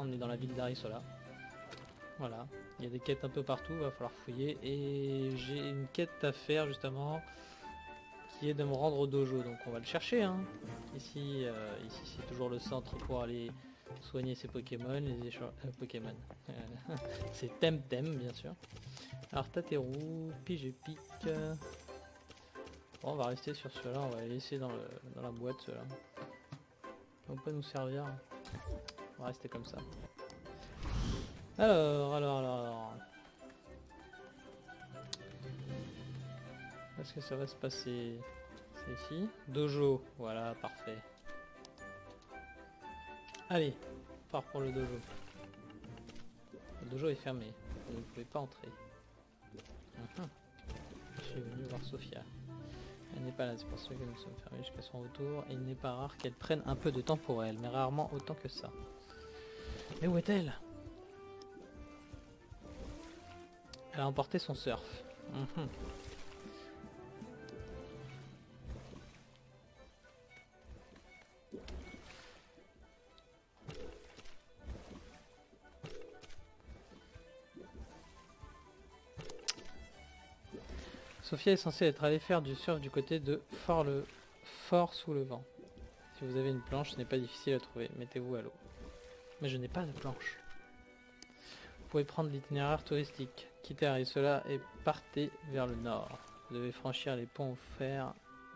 On est dans la ville d'Arisola. Voilà, il y a des quêtes un peu partout, va falloir fouiller. Et j'ai une quête à faire justement, qui est de me rendre au dojo. Donc on va le chercher. Hein. Ici, ici c'est toujours le centre pour aller soigner ses Pokémon. Pokémon. C'est Temtem bien sûr. Alors Tateru, Pige et Pique. Bon, on va rester sur ceux-là, on va les laisser dans la boîte ceux-là. Ça va pas nous servir. On va rester comme ça. Alors. Est-ce que ça va se passer? C'est ici. Dojo, voilà, parfait. Allez, on part pour le dojo. Le dojo est fermé, vous ne pouvez pas entrer. Je suis venu voir Sophia. Elle n'est pas là, c'est pour ça que nous sommes fermés jusqu'à son retour. Et il n'est pas rare qu'elle prenne un peu de temps pour elle, mais rarement autant que ça. Mais où est-elle? Elle a emporté son surf. Sophia est censée être allée faire du surf du côté de Fort sous le vent. Si vous avez une planche, ce n'est pas difficile à trouver. Mettez-vous à l'eau. Mais je n'ai pas de planche. Vous pouvez prendre l'itinéraire touristique. Quittez Arisola et partez vers le nord. Vous devez franchir les ponts offerts.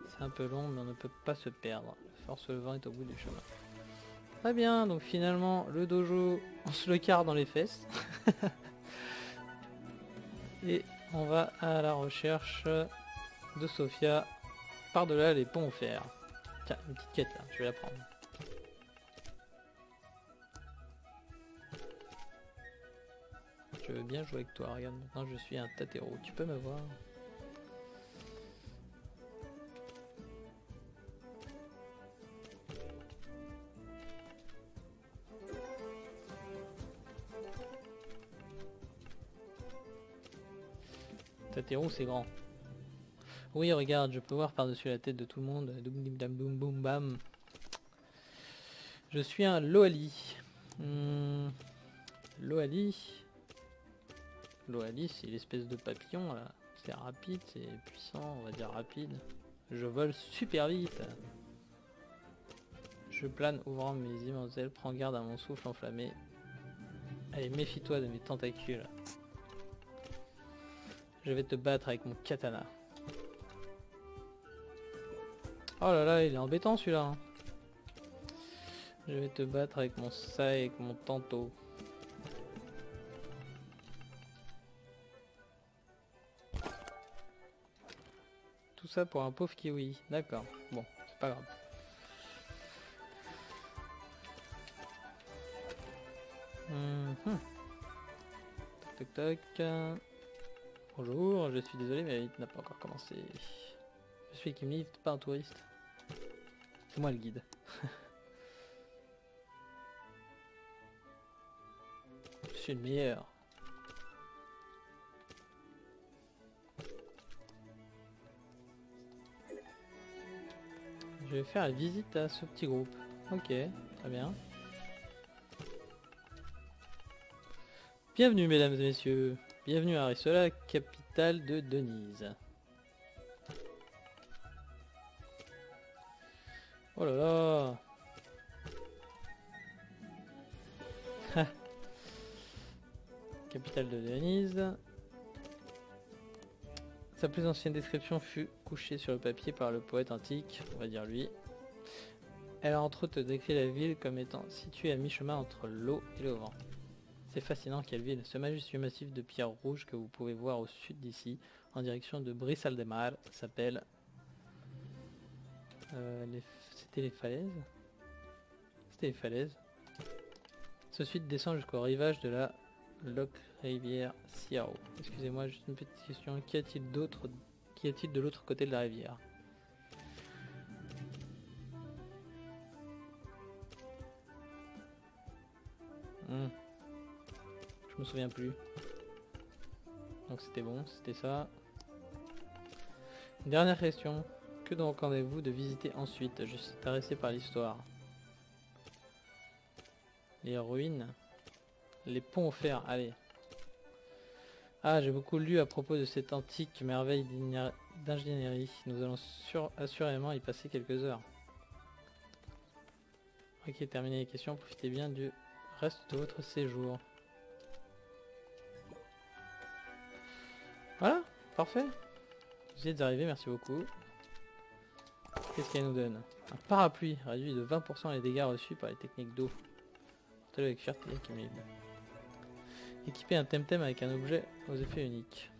C'est un peu long, mais on ne peut pas se perdre. Fort sous le vent est au bout du chemin. Très bien, donc finalement, le dojo, on se le carre dans les fesses. Et on va à la recherche de Sophia par-delà les ponts offerts. Tiens, une petite quête là, je vais la prendre. Je veux bien jouer avec toi, regarde, maintenant je suis un Tateru, tu peux me voir. Tateru c'est grand. Oui regarde, je peux voir par-dessus la tête de tout le monde. Doum dim dam boum boum bam. Je suis un Loali. Loali. Loali c'est l'espèce de papillon là. C'est rapide, c'est puissant, on va dire rapide. Je vole super vite. Je plane ouvrant mes immenses ailes, prends garde à mon souffle enflammé. Allez, méfie-toi de mes tentacules. Je vais te battre avec mon katana. Oh là là, il est embêtant celui-là. Hein. Je vais te battre avec mon sai, avec mon tanto. Tout ça pour un pauvre kiwi. D'accord. Bon, c'est pas grave. Toc toc toc. Bonjour, je suis désolé mais la visite n'a pas encore commencé. Je suis Kim Lift, pas un touriste. C'est moi le guide. Je suis le meilleur. Je vais faire la visite à ce petit groupe. Ok, très bien. Bienvenue mesdames et messieurs. Bienvenue à Arisola, capitale de Denise. Oh là là. Capitale de Denise. Sa plus ancienne description fut couchée sur le papier par le poète antique, on va dire lui. Elle a entre autres décrit la ville comme étant située à mi-chemin entre l'eau et le vent. C'est fascinant, quelle ville. Ce majestueux massif de pierres rouges que vous pouvez voir au sud d'ici, en direction de Brisaldemar, s'appelle... C'était les falaises. C'était les falaises. Ce suite descend jusqu'au rivage de la rivière Ciaro. Excusez-moi, juste une petite question. Qu'y a-t-il d'autre? Qu'y a-t-il de l'autre côté de la rivière? Je me souviens plus. Donc c'était bon, c'était ça. Dernière question. Que donc entendez-vous de visiter ensuite? Je suis intéressé par l'histoire. Les ruines. Les ponts offerts, allez. Ah, j'ai beaucoup lu à propos de cette antique merveille d'ingénierie. Nous allons assurément y passer quelques heures. Ok, terminé les questions. Profitez bien du reste de votre séjour. Voilà, parfait. Vous y êtes arrivés, merci beaucoup. Qu'est-ce qu'elle nous donne? Un parapluie réduit de 20% les dégâts reçus par les techniques d'eau. Portez-le avec fierté, Camille. Équiper un temtem avec un objet aux effets uniques.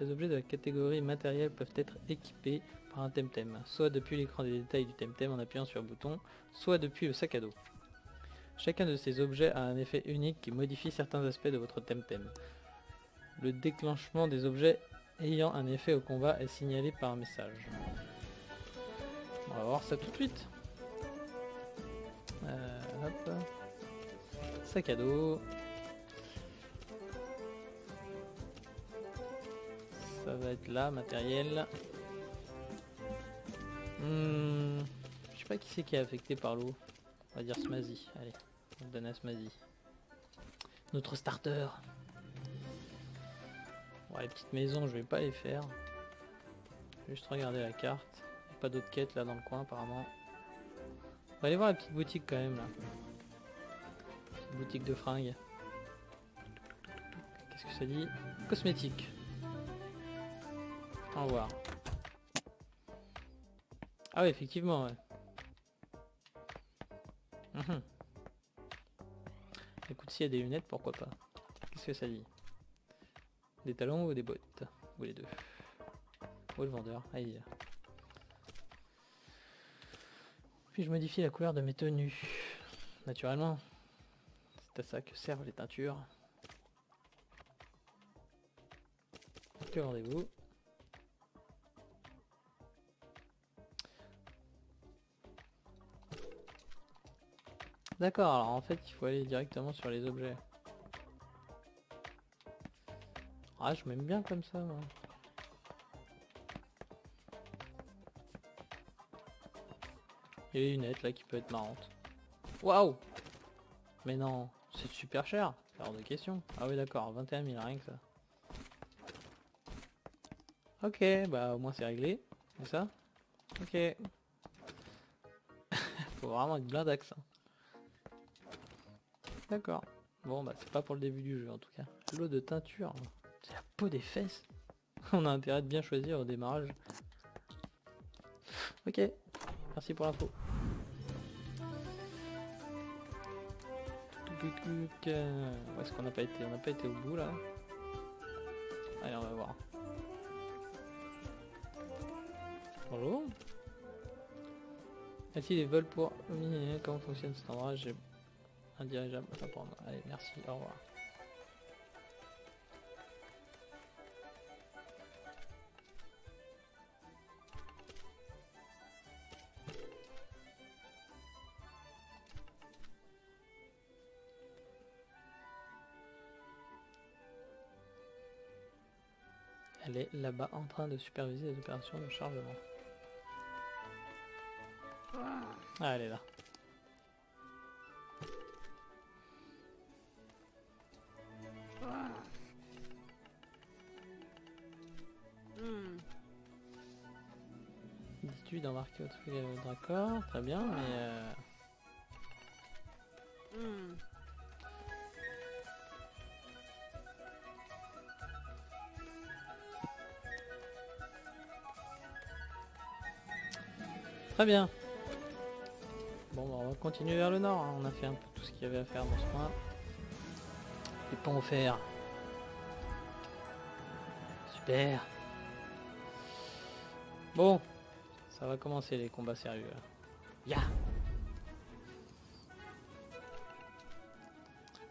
Les objets de la catégorie matériel peuvent être équipés par un temtem, soit depuis l'écran des détails du temtem en appuyant sur le bouton, soit depuis le sac à dos. Chacun de ces objets a un effet unique qui modifie certains aspects de votre temtem. Le déclenchement des objets ayant un effet au combat est signalé par un message. On va voir ça tout de suite. Hop. Sac à dos. Ça va être là, matériel. Je sais pas qui c'est qui est affecté par l'eau. On va dire Smazy. Allez, on donne à Smazy. Notre starter. Bon, les petites maisons, je vais pas les faire. Juste regarder la carte. Il n'y a pas d'autres quêtes là dans le coin apparemment. On va aller voir la petite boutique quand même là. Petite boutique de fringues. Qu'est-ce que ça dit? Cosmétiques. Au revoir. Ah oui, effectivement, ouais. Écoute, s'il y a des lunettes, pourquoi pas. Qu'est-ce que ça dit? Des talons ou des bottes? Ou les deux? Où est le vendeur? Ah, il est là. Puis je modifie la couleur de mes tenues. Naturellement. C'est à ça que servent les teintures. Que vendez-vous? D'accord, alors en fait il faut aller directement sur les objets. Ah, je m'aime bien comme ça moi. Il y a les lunettes là qui peut être marrantes. Waouh! Mais non, c'est super cher, c'est hors de question. Ah oui d'accord, 21 000 rien que ça. Ok, bah au moins c'est réglé. C'est ça? Ok. Faut vraiment être blindax. Hein. D'accord. Bon bah c'est pas pour le début du jeu en tout cas. L'eau de teinture. C'est la peau des fesses. On a intérêt de bien choisir au démarrage. Ok. Merci pour l'info. Où est-ce qu'on n'a pas été? On n'a pas été au bout là. Allez on va voir. Bonjour. Y a-t-il des vols pour... Comment fonctionne cet endroit? J'ai un dirigeable à prendre. Allez, merci, au revoir. Elle est là-bas en train de superviser les opérations de chargement. Ah, elle est là. Dis-tu d'embarquer au truc d'accord, très bien, mais très bien. Bon, bah, on va continuer vers le nord, hein. On a fait un peu tout ce qu'il y avait à faire dans ce coin. Les ponts offerts. Super. Bon, ça va commencer les combats sérieux là. Ya.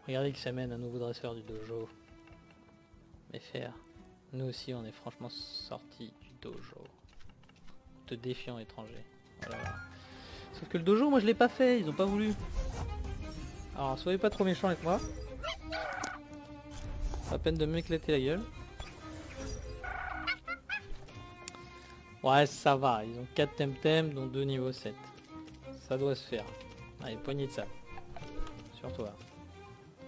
Regardez qui s'amène un nouveau dresseur du dojo. Mais faire, nous aussi on est franchement sortis du dojo. Te défiant étranger. Voilà. Sauf que le dojo moi je l'ai pas fait, ils ont pas voulu. Alors soyez pas trop méchants avec moi. Pas peine de m'éclater la gueule. Ouais ça va, ils ont 4 temtem dont 2 niveau 7. Ça doit se faire. Allez, poignée de ça. Sur toi.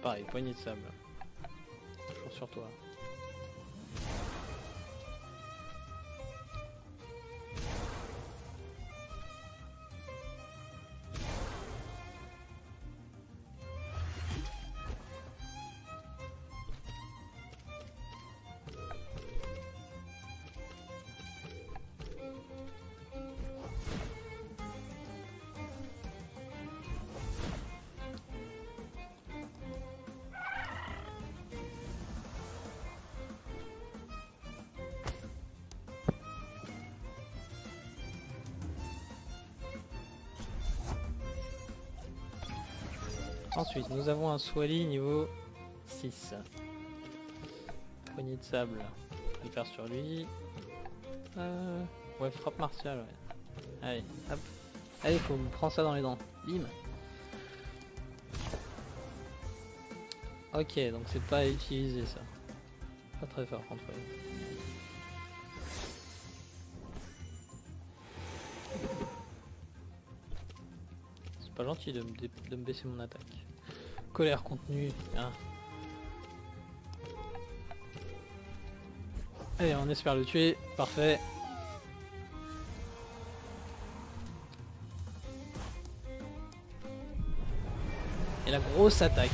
Pareil, poignée de sable. Toujours sur toi. Ensuite, nous avons un Swally niveau 6. Poignée de sable. On va le faire sur lui. Ouais, frappe martiale. Ouais. Allez, hop. Allez, faut me prendre ça dans les dents. Bim. Ok, donc c'est pas à utiliser ça. Pas très fort contre lui. C'est pas gentil de me baisser mon attaque. Colère contenue. Hein. Allez, on espère le tuer. Parfait. Et la grosse attaque.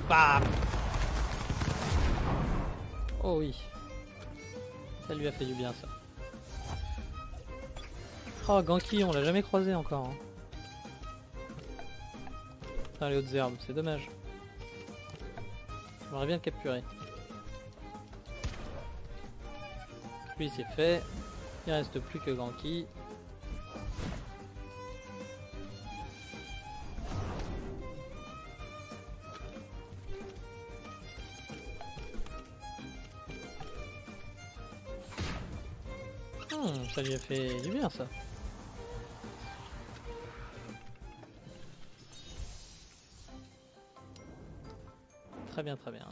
Bam. Oh oui. Ça lui a fait du bien ça. Oh, Ganki, on l'a jamais croisé encore. Hein. Dans les hautes herbes, c'est dommage. J'aimerais bien le capturer. Lui c'est fait. Il reste plus que Ganki. Ça lui a fait du bien ça. Très bien, très bien.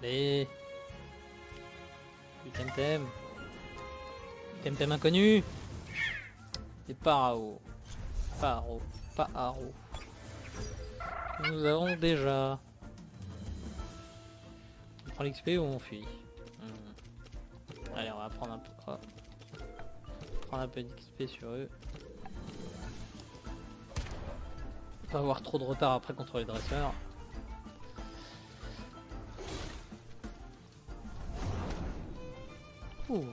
Allez. Du temtem. Temtem inconnu. Des parao. Paro. Paro. Nous avons déjà. On prend l'XP ou on fuit? Allez, on va prendre un peu. Oh. Prendre un peu d'XP sur eux. Pas avoir trop de retard après contre les dresseurs. Ouh.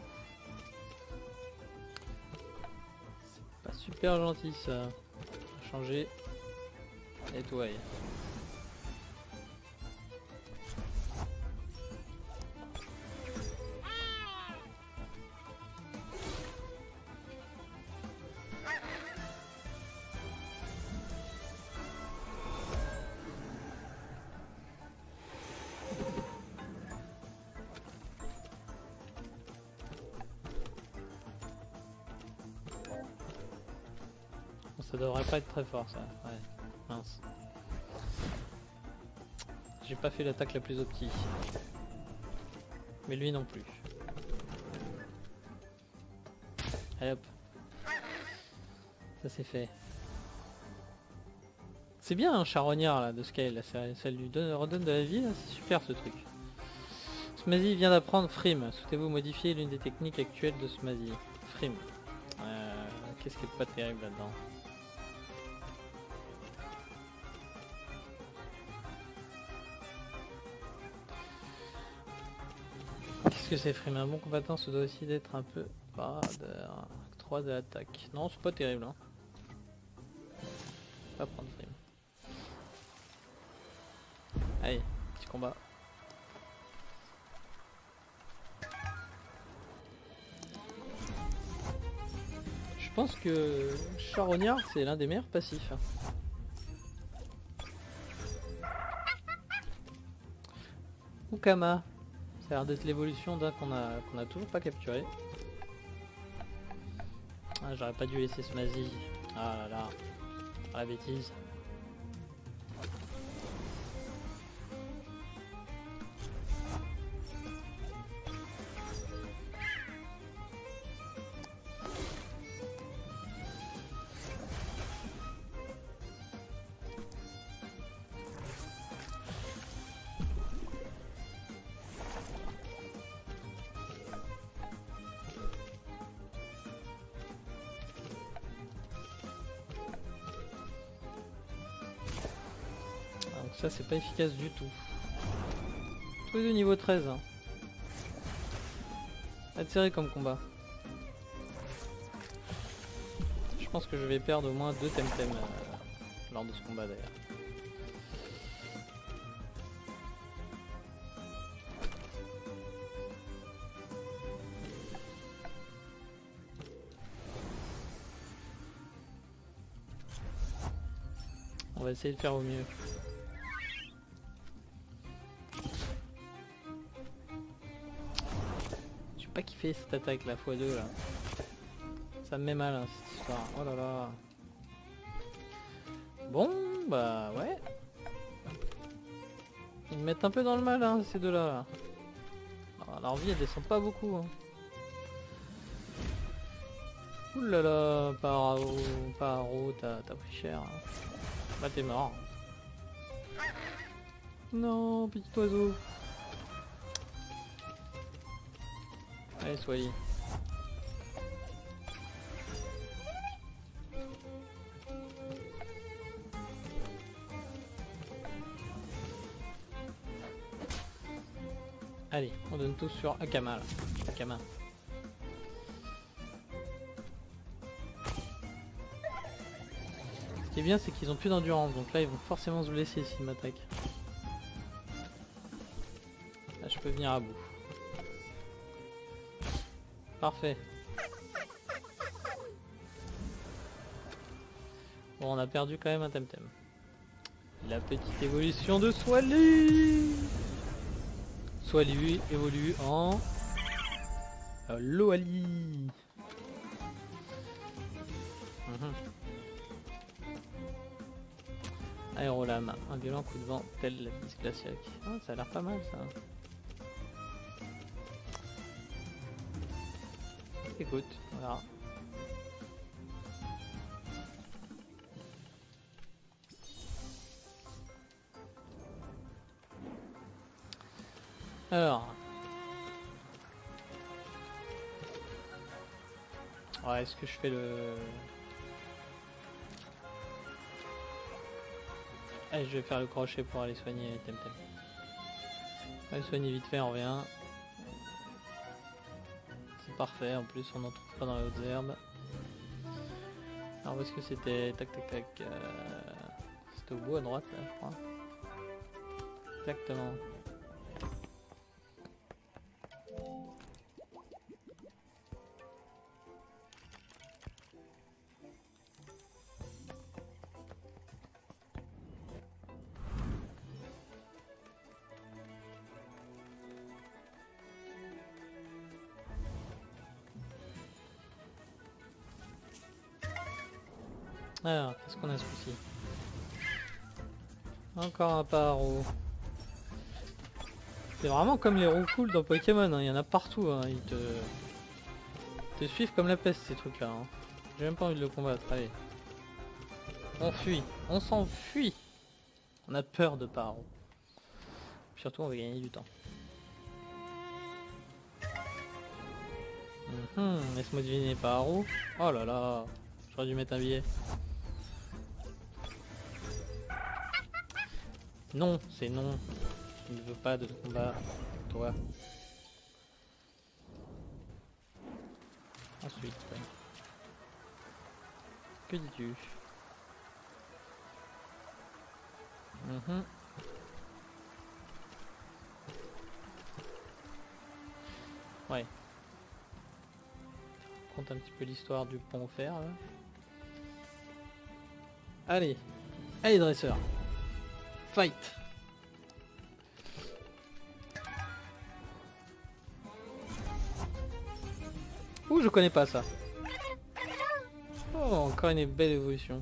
C'est pas super gentil ça. On va changer. Nettoyer. Ça devrait pas être très fort ça, ouais, mince. J'ai pas fait l'attaque la plus optique. Mais lui non plus. Allez hop. Ça c'est fait. C'est bien un charognard là de scale, là. Ça lui redonne de la vie, c'est super ce truc. Smazy vient d'apprendre Frime. Souhaitez-vous modifier l'une des techniques actuelles de Smazy? Frime. Qu'est-ce qui est pas terrible là-dedans? Qu'est-ce que c'est Frime? Un bon combattant se doit aussi d'être un peu baradeur. 3 de l'attaque. Non, c'est pas terrible. Hein. Pas prendre Frime. Allez, petit combat. Je pense que Charognard c'est l'un des meilleurs passifs. Ukama, ça a l'air d'être l'évolution d'un qu'on a toujours pas capturé. Ah, j'aurais pas dû laisser Smazy. Ah là là, oh, la bêtise. ça c'est pas efficace du tout. Tous les deux niveau 13. Hein. Attiré comme combat. Je pense que je vais perdre au moins 2 Temtem lors de ce combat d'ailleurs. On va essayer de faire au mieux. J'ai pas kiffé cette attaque la x2 là. Ça me met mal hein, cette histoire. Oh là là. Bon bah ouais. Ils me mettent un peu dans le mal hein, ces deux là. Alors, leur vie elle descend pas beaucoup. Hein. Ouh là là, Paro, t'as pris cher. Hein. Bah t'es mort. Non, petit oiseau. Allez, soyez. Allez, on donne tout sur Akama là. Akama. Ce qui est bien, c'est qu'ils ont plus d'endurance, donc là ils vont forcément se blesser s'ils m'attaquent. Là je peux venir à bout. Parfait. Bon, on a perdu quand même un Temtem. La petite évolution de Swali. Swali évolue en Loali. Aérolame, un violent coup de vent tel la piste glaciaque. Oh, ça a l'air pas mal ça. Écoute, on verra. Alors. Ouais, est-ce que je fais le... Allez, je vais faire le crochet pour aller soigner les Temtem. Allez, soigner vite fait, on revient. C'est parfait, en plus on n'en trouve pas dans les hautes herbes. Alors où est-ce que c'était? Tac tac tac. C'était au bout à droite là, je crois. Exactement. Alors, qu'est-ce qu'on a ce coup-ci? Encore un Paro. C'est vraiment comme les roucouls dans Pokémon, hein. Il y en a partout, hein. Ils te suivent comme la peste ces trucs-là. Hein. J'ai même pas envie de le combattre, allez. On fuit, on s'enfuit. On a peur de Paro. Surtout on va gagner du temps. Laisse-moi deviner Paro. Oh là là, j'aurais dû mettre un billet. Non, c'est non. Je ne veux pas de combat. Toi. Ensuite. Que dis-tu? Ouais. On compte un petit peu l'histoire du pont offert. Là. Allez. Allez, dresseur. Fight. Ouh, je connais pas ça. Oh, encore une belle évolution.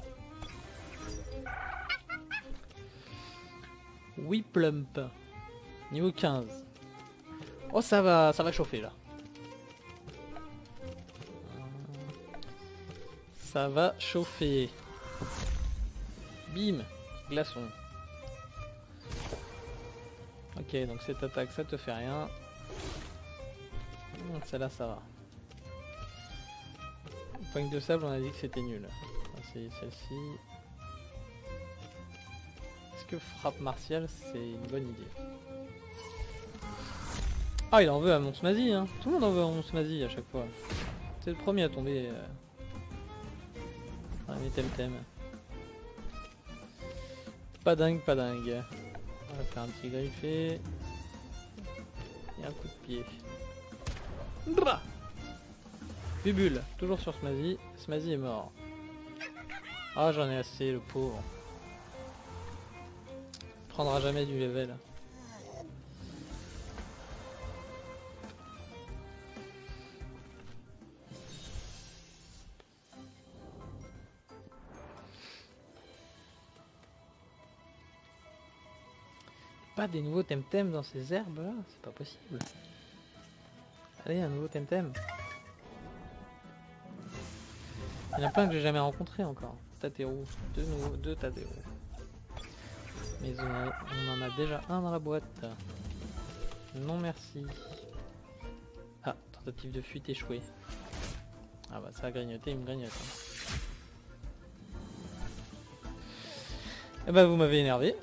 Whiplump. Niveau 15. Oh, ça va chauffer là. Ça va chauffer. Bim. Glaçon. Ok, donc cette attaque, ça te fait rien. Celle-là, ça va. Poigne de sable, on a dit que c'était nul. C'est celle-ci. Est-ce que frappe martiale c'est une bonne idée. Ah, il en veut à mon Smazy, hein. Tout le monde en veut à mon Smazy à chaque fois. C'est le premier à tomber dans les Temtem. Pas dingue, pas dingue. On va faire un petit griffé. Et un coup de pied. Bra Bubule, toujours sur Smazy. Smazy est mort. Ah, j'en ai assez, le pauvre. Il prendra jamais du level. Pas des nouveaux Temtem dans ces herbes là, c'est pas possible. Allez, un nouveau Temtem. Il y en a plein que j'ai jamais rencontré encore. Tateru, deux Tateru. Mais on en a déjà un dans la boîte. Non merci. Ah, tentative de fuite échouée. Ah bah ça a grignoté, il me grignote. Hein. Et bah vous m'avez énervé.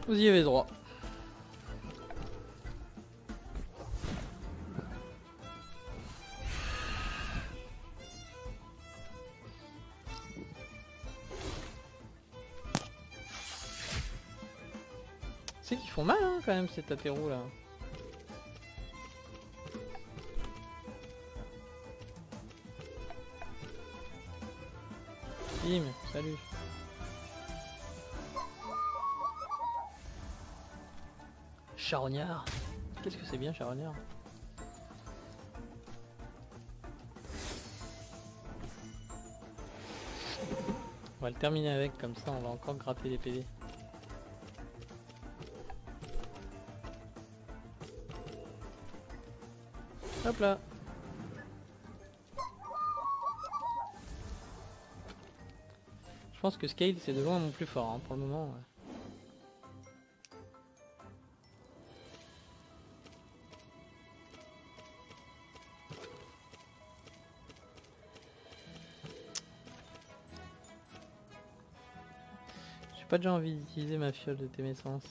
Vous y avez droit. C'est qu'ils font mal hein, quand même ces Tateru là. Bim, salut. Charognard. Qu'est-ce que c'est bien Charognard? On va le terminer avec, comme ça on va encore gratter les PV. Hop là. Je pense que Scale c'est de loin mon plus fort hein, pour le moment. Ouais. J'ai pas déjà envie d'utiliser ma fiole de Témessence.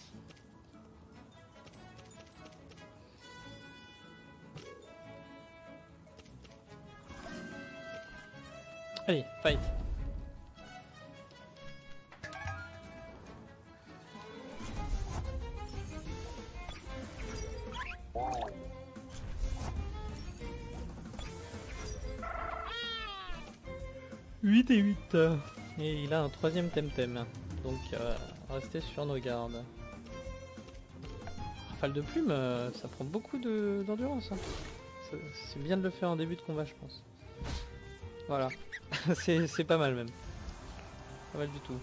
Allez, fight. « 8 et 8. Et il a un troisième Temtem. Donc restez sur nos gardes. Rafale de plume, ça prend beaucoup d'endurance. Hein. C'est bien de le faire en début de combat je pense. Voilà. C'est pas mal même. Pas mal du tout.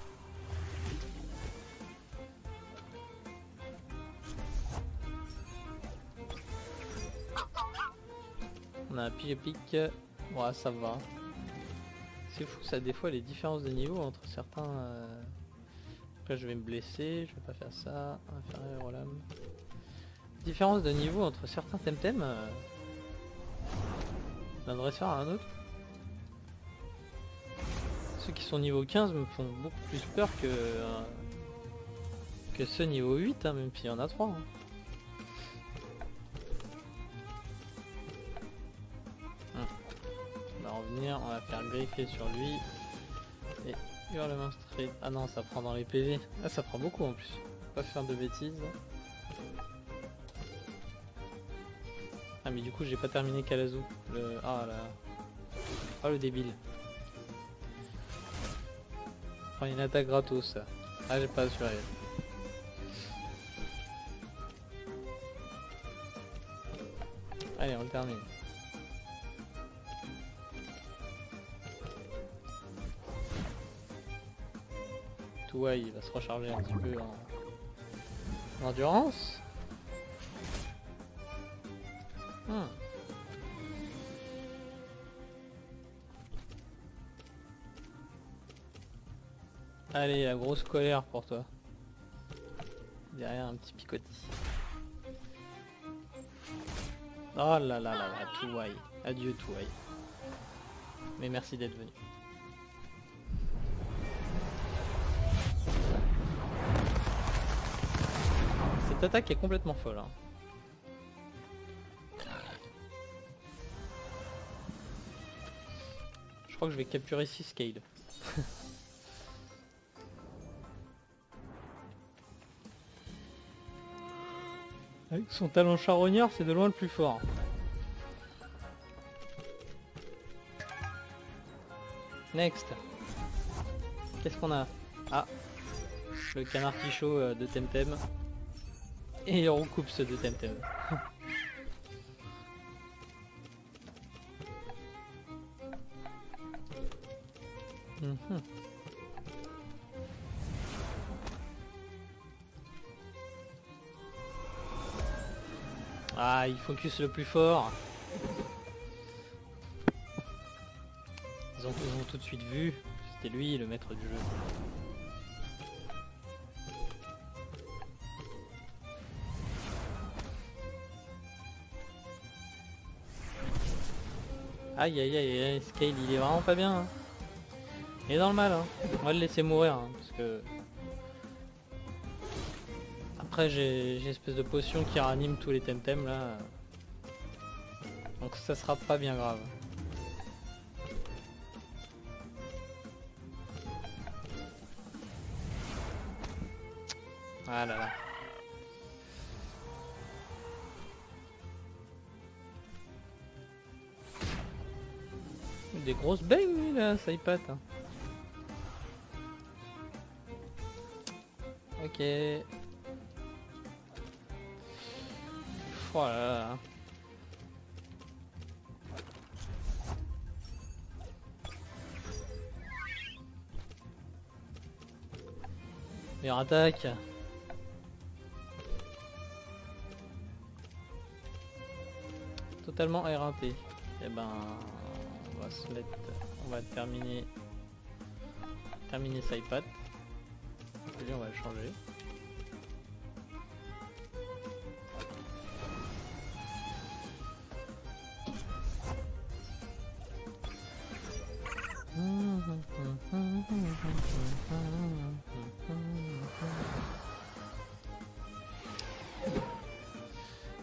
On a un pic. Ouais, ça va. C'est fou ça, des fois les différences de niveau entre certains... Là je vais me blesser, je vais pas faire ça. Inférieur au lame. Différence de niveau entre certains Temtem. D'un dresseur à un autre. Ceux qui sont niveau 15 me font beaucoup plus peur que ceux niveau 8, hein, même s'il y en a 3. Hein. On va revenir, on va faire griffer sur lui. Et hurlement straight. Ah non, ça prend dans les PV. Ah, ça prend beaucoup en plus. Pas faire de bêtises. Ah, mais du coup, j'ai pas terminé Kalazu. Ah là. Ah, le débile. Oh, une attaque gratos. Ah, j'ai pas assuré. Allez, on le termine. Ouais, il va se recharger un petit peu en endurance. Allez, la grosse colère pour toi. Derrière un petit picotis. Oh là là là là, Touai. Adieu Touai. Mais merci d'être venu. Cette attaque est complètement folle. Hein. Je crois que je vais capturer 6 scales. Avec son talent charognard, c'est de loin le plus fort. Next. Qu'est-ce qu'on a? Ah, le canard Tichot de Temtem. Et il recoupe ceux de Temtem. Mhm. Ah, il focus le plus fort. Ils ont tout de suite vu. C'était lui le maître du jeu. Aïe aïe aïe aïe, Scale il est vraiment pas bien. Hein. Il est dans le mal. Hein. On va le laisser mourir. Hein, parce que... Après j'ai une espèce de potion qui ranime tous les Temtem là. Donc ça sera pas bien grave. Ah là là. Des grosses beignes lui là, ça y pâte. Hein. Ok. Oh là là. Meilleure attaque. Totalement éreinté. Et ben on va se mettre. On va terminer sa iPad. Lui on va le changer.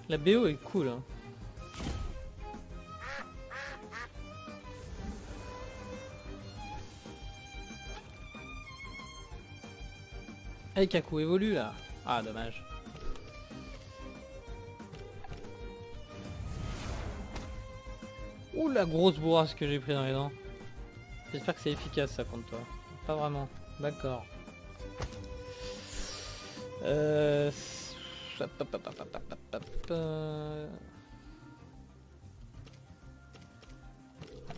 La BO est cool. Hein. Hey, Kaku évolue là. Ah, dommage. Ouh, la grosse bourrasse que j'ai pris dans les dents. J'espère que c'est efficace ça contre toi. Pas vraiment. D'accord. En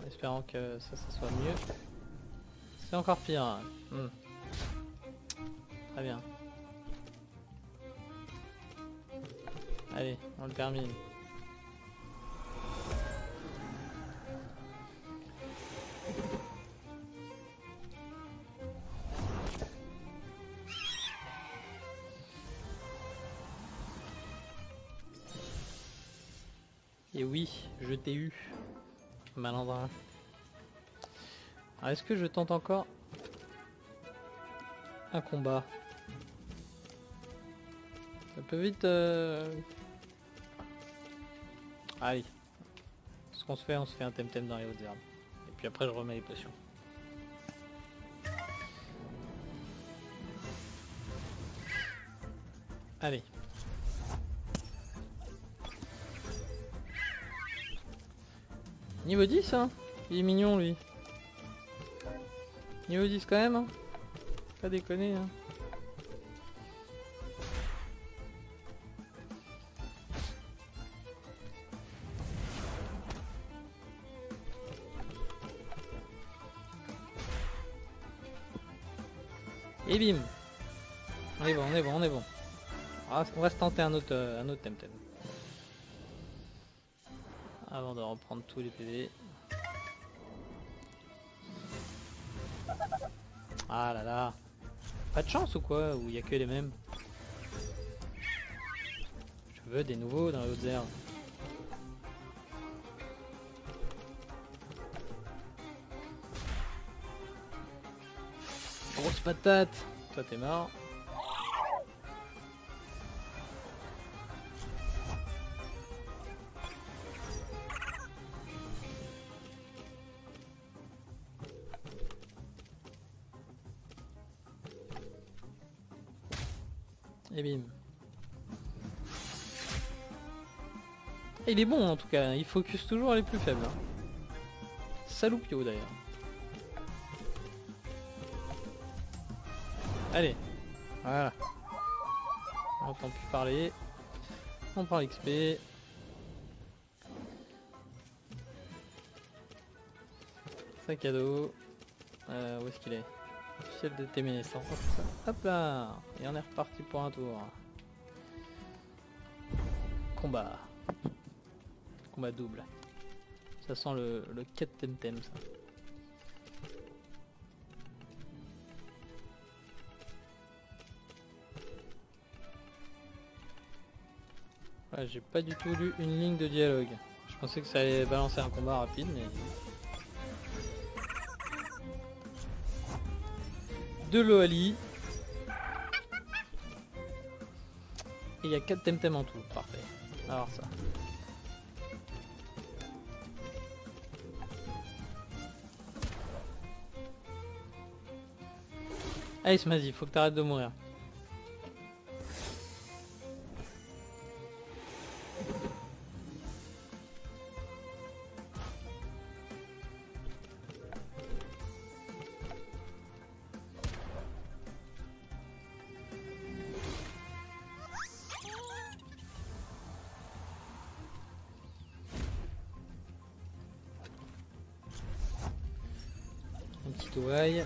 espérant que ça soit mieux. C'est encore pire. Hein. Très bien. Allez, on le termine. Et oui, je t'ai eu, malandrin. Alors est-ce que je tente encore un combat? Ça peut vite... Allez. Ce qu'on se fait, on se fait un Temtem dans les hautes herbes. Et puis après je remets les potions. Allez. Niveau 10 hein. Il est mignon lui. Niveau 10 quand même hein. Pas déconner hein. Et bim. On est bon, on est bon, on est bon. Ah, on va se tenter un autre Temtem. Avant de reprendre tous les PV. Ah là là. Pas de chance ou quoi? Ou il y a que les mêmes? Je veux des nouveaux dans les hautes herbes. Grosse patate. Toi t'es mort. Et bim. Et il est bon en tout cas, il focus toujours les plus faibles. Saloupio d'ailleurs. Allez, voilà. On n'entend plus parler. On prend l'XP. Sac à dos. Où est-ce qu'il est? Ciel de Téménescence. Hop là. Et on est reparti pour un tour. Combat. Combat double. Ça sent le 4 temtem ça. Ouais, j'ai pas du tout lu une ligne de dialogue. Je pensais que ça allait balancer un combat rapide mais... De l'Oali. Et il y a 4 temtem en tout, parfait. Alors ça. Allez Smazy, faut que t'arrêtes de mourir. Un petit ouaille.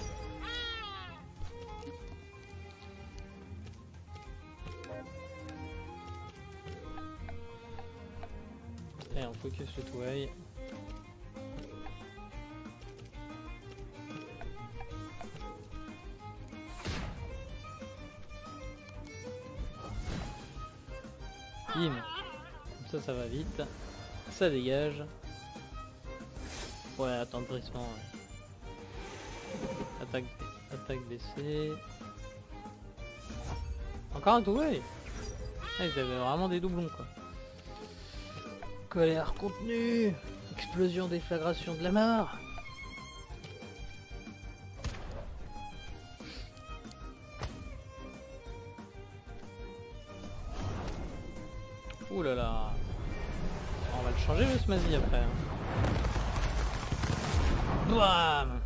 Allez, on focus le touaille. Bim. Comme ça va vite. Ça dégage. Ouais, attendrissement. Ouais. Attaque baissée. Encore un touaille. Ah, ils avaient vraiment des doublons quoi. Colère contenue. Explosion, déflagration de la mort. Ouh là là. On va le changer le Smazy après. Hein. Bam.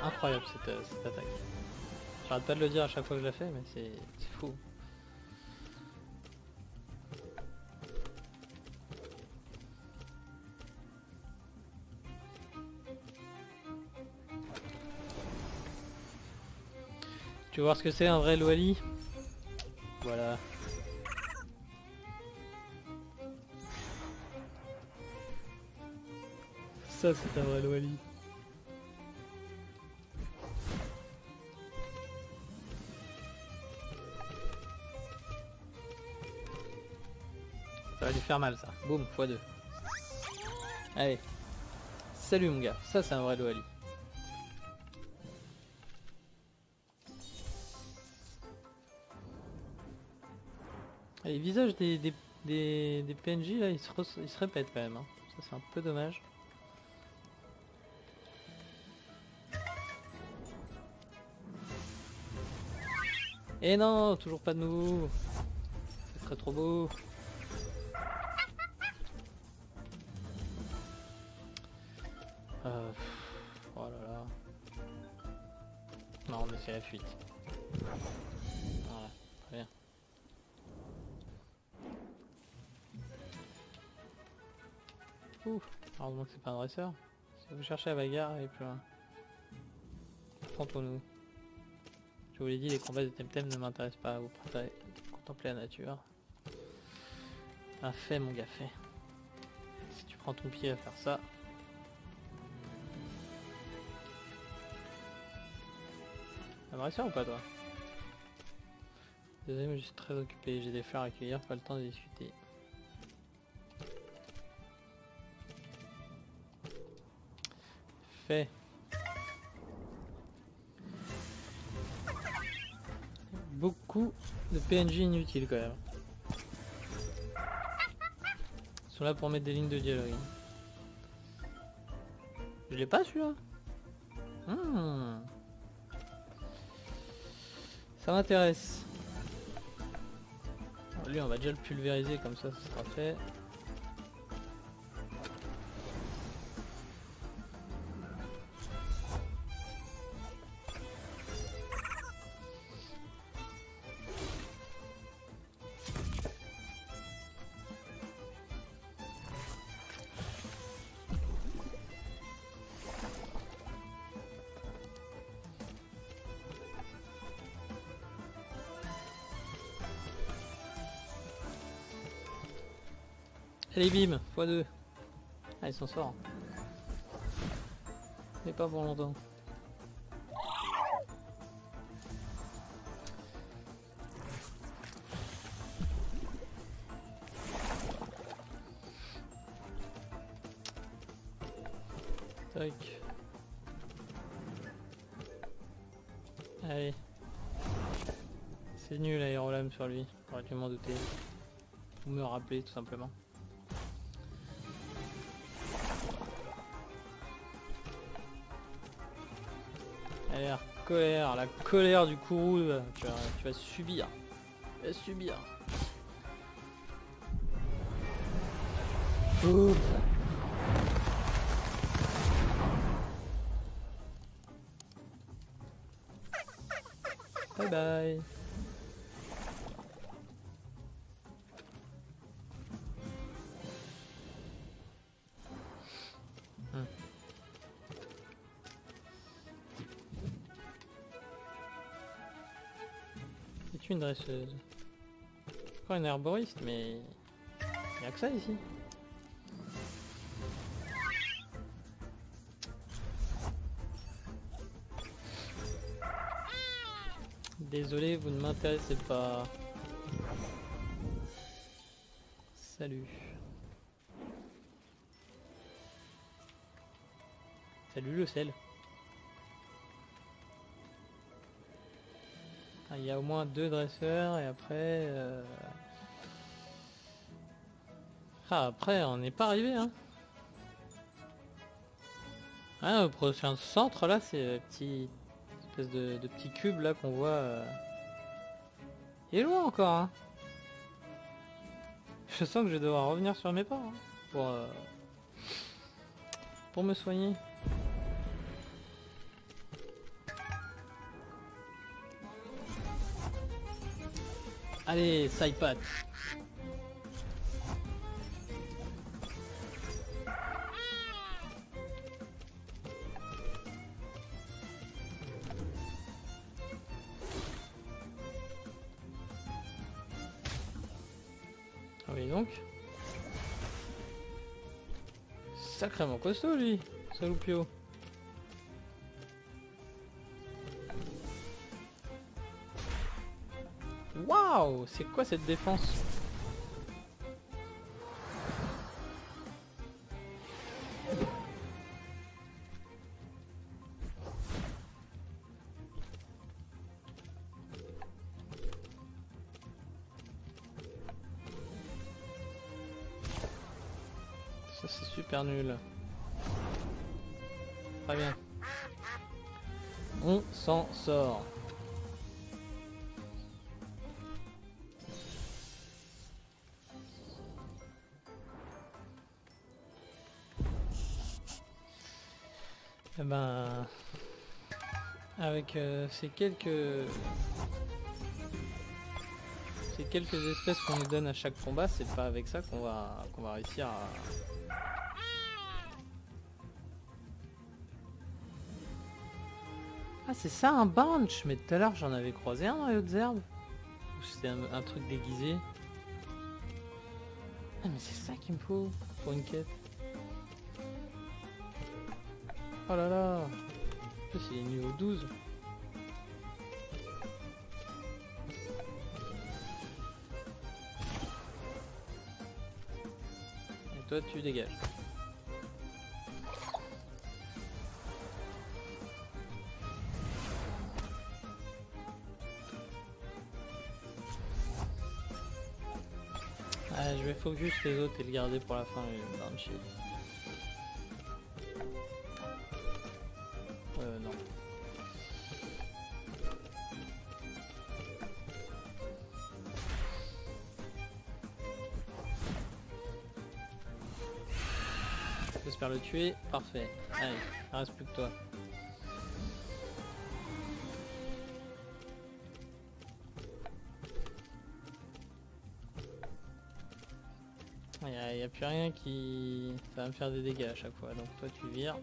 Incroyable cette attaque. J'arrête pas de le dire à chaque fois que je la fais mais c'est fou. Tu veux voir ce que c'est un vrai Loali? Voilà. Ça c'est un vrai Loali. Ça va lui faire mal ça. Boum, x2. Allez. Salut mon gars, ça c'est un vrai Loali. Les visages des PNJ là, ils se répètent quand même. Hein. Ça c'est un peu dommage. Et non, toujours pas de nouveau. Ce serait trop beau. Oh là là. Non, mais c'est la fuite. Voilà, très bien. Ouh, heureusement que c'est pas un dresseur. Si vous cherchez la bagarre, et plus loin. Prends-nous. Je vous l'ai dit, les combats de Temtem ne m'intéressent pas. Vous préférez contempler la nature. Un fait, mon gars, fait. Si tu prends ton pied à faire ça. Un dresseur ou pas, toi? Désolé, mais je suis très occupé. J'ai des fleurs à cueillir, pas le temps de discuter. Fait. Beaucoup de PNJ inutiles quand même. Ils sont là pour mettre des lignes de dialogue. Je l'ai pas celui-là. Ça m'intéresse. lui on va déjà le pulvériser comme ça sera fait. Allez bim, x2. Ah il s'en sort. Mais pas pour longtemps. Tac. Allez. C'est nul l'aérolame sur lui, j'aurais dû m'en douter. Ou me rappeler tout simplement. Allez, la colère du Kourou, tu vas subir. Tu vas subir. Oups. Bye bye. C'est une dresseuse. Encore une herboriste, mais il n'y a que ça ici. Désolé, vous ne m'intéressez pas. Salut. Salut le sel. Ah, il y a au moins 2 dresseurs et après... Ah, après on n'est pas arrivé hein. Ah, au prochain centre là, c'est le petit... espèce de petit cube là qu'on voit. Il est loin encore hein. Je sens que je vais devoir revenir sur mes pas hein, pour me soigner. Allez, Saipat. Ah oui donc. Sacrément costaud lui, Saloupio. Waouh, c'est quoi cette défense? Ça c'est super nul. Très bien. On s'en sort. Eh ben, avec ces quelques espèces qu'on nous donne à chaque combat, c'est pas avec ça qu'on va réussir à... Ah c'est ça un bunch, mais tout à l'heure j'en avais croisé un dans les hautes herbes. Ou c'était un truc déguisé. Ah mais c'est ça qu'il me faut pour une quête. Oh là là. En plus il est niveau 12. Et toi tu dégages. Ah, je vais focus les autres et le garder pour la fin, le Banshee. Non. j'espère le tuer. Parfait. Allez, il reste plus que toi. Il n'y a plus rien qui... Ça va me faire des dégâts à chaque fois. Donc toi tu vires.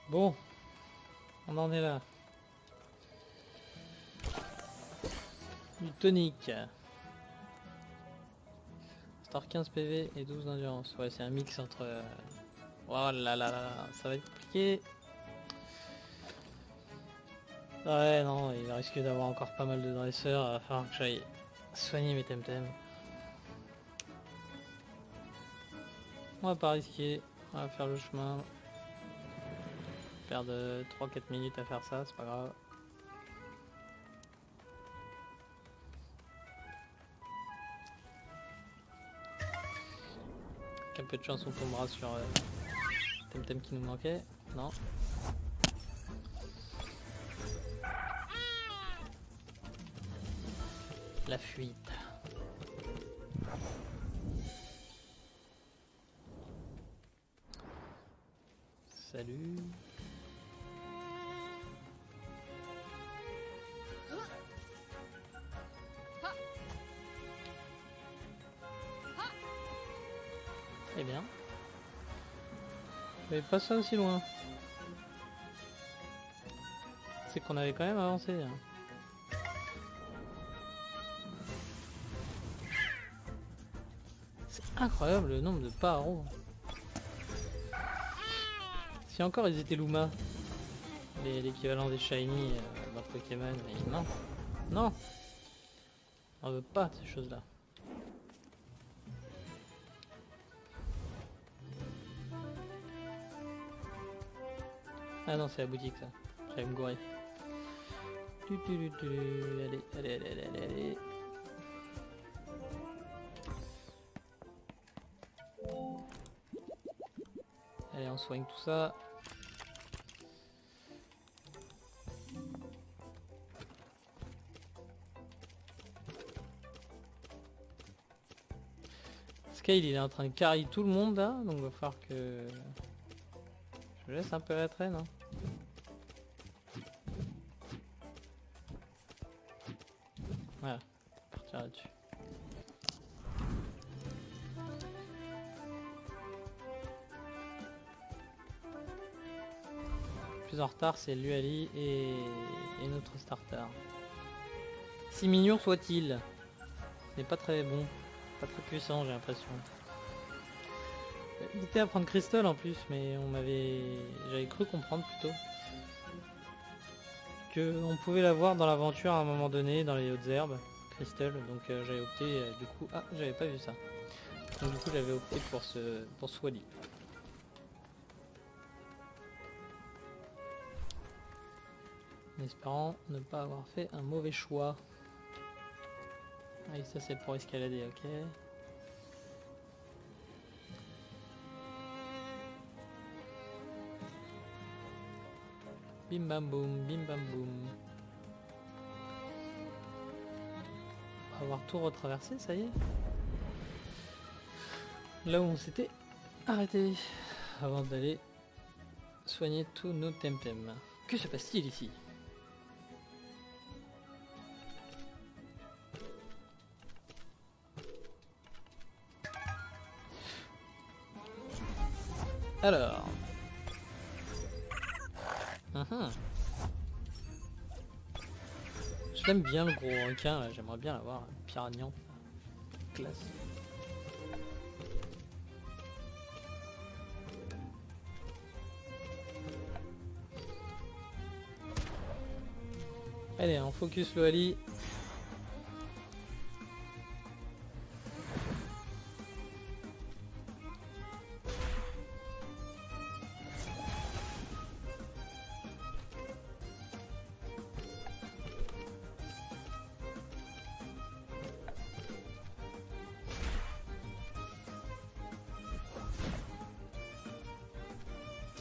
Bon, on en est là. Du tonique. Star 15 PV et 12 d'endurance. Ouais, c'est un mix entre... Oh là là là là, ça va être compliqué. Ouais, non, il risque d'avoir encore pas mal de dresseurs. Il va falloir que j'aille soigner mes temtems. On va pas risquer. On va faire le chemin. Perdre 3-4 minutes à faire ça, c'est pas grave. Avec un peu de chance on tombera sur Temtem qui nous manquait. Non. La fuite. Salut. Eh bien. Mais pas ça aussi loin. C'est qu'on avait quand même avancé. Hein. C'est incroyable le nombre de paros. Si encore ils étaient Luma, l'équivalent des Shiny dans Pokémon, mais non. Non. On veut pas ces choses-là. Ah non, c'est la boutique ça. J'allais me gourer. Allez, allez, allez, allez, allez. Allez, on soigne tout ça. Scale, il est en train de carry tout le monde là, donc il va falloir que je laisse un peu la traîne. Hein. Voilà, partir là-dessus. Plus en retard, c'est Luali et notre starter. Si mignon soit-il, ce n'est pas très bon, pas très puissant, j'ai l'impression. J'hésitais à prendre Crystal en plus, mais j'avais cru comprendre plutôt que on pouvait l'avoir dans l'aventure à un moment donné dans les hautes herbes, Crystal. Donc j'avais opté du coup. Ah, j'avais pas vu ça. Donc du coup j'avais opté pour Swally. En espérant ne pas avoir fait un mauvais choix. Ah oui, ça c'est pour escalader, ok. Bim bam boum, bim bam boum. On va avoir tout retraversé, ça y est. Là où on s'était arrêté avant d'aller soigner tous nos temtems. Que se passe-t-il ici? Alors. Je l'aime bien le gros requin là, j'aimerais bien l'avoir, Piranha. Classe. Allez, on focus le Ali.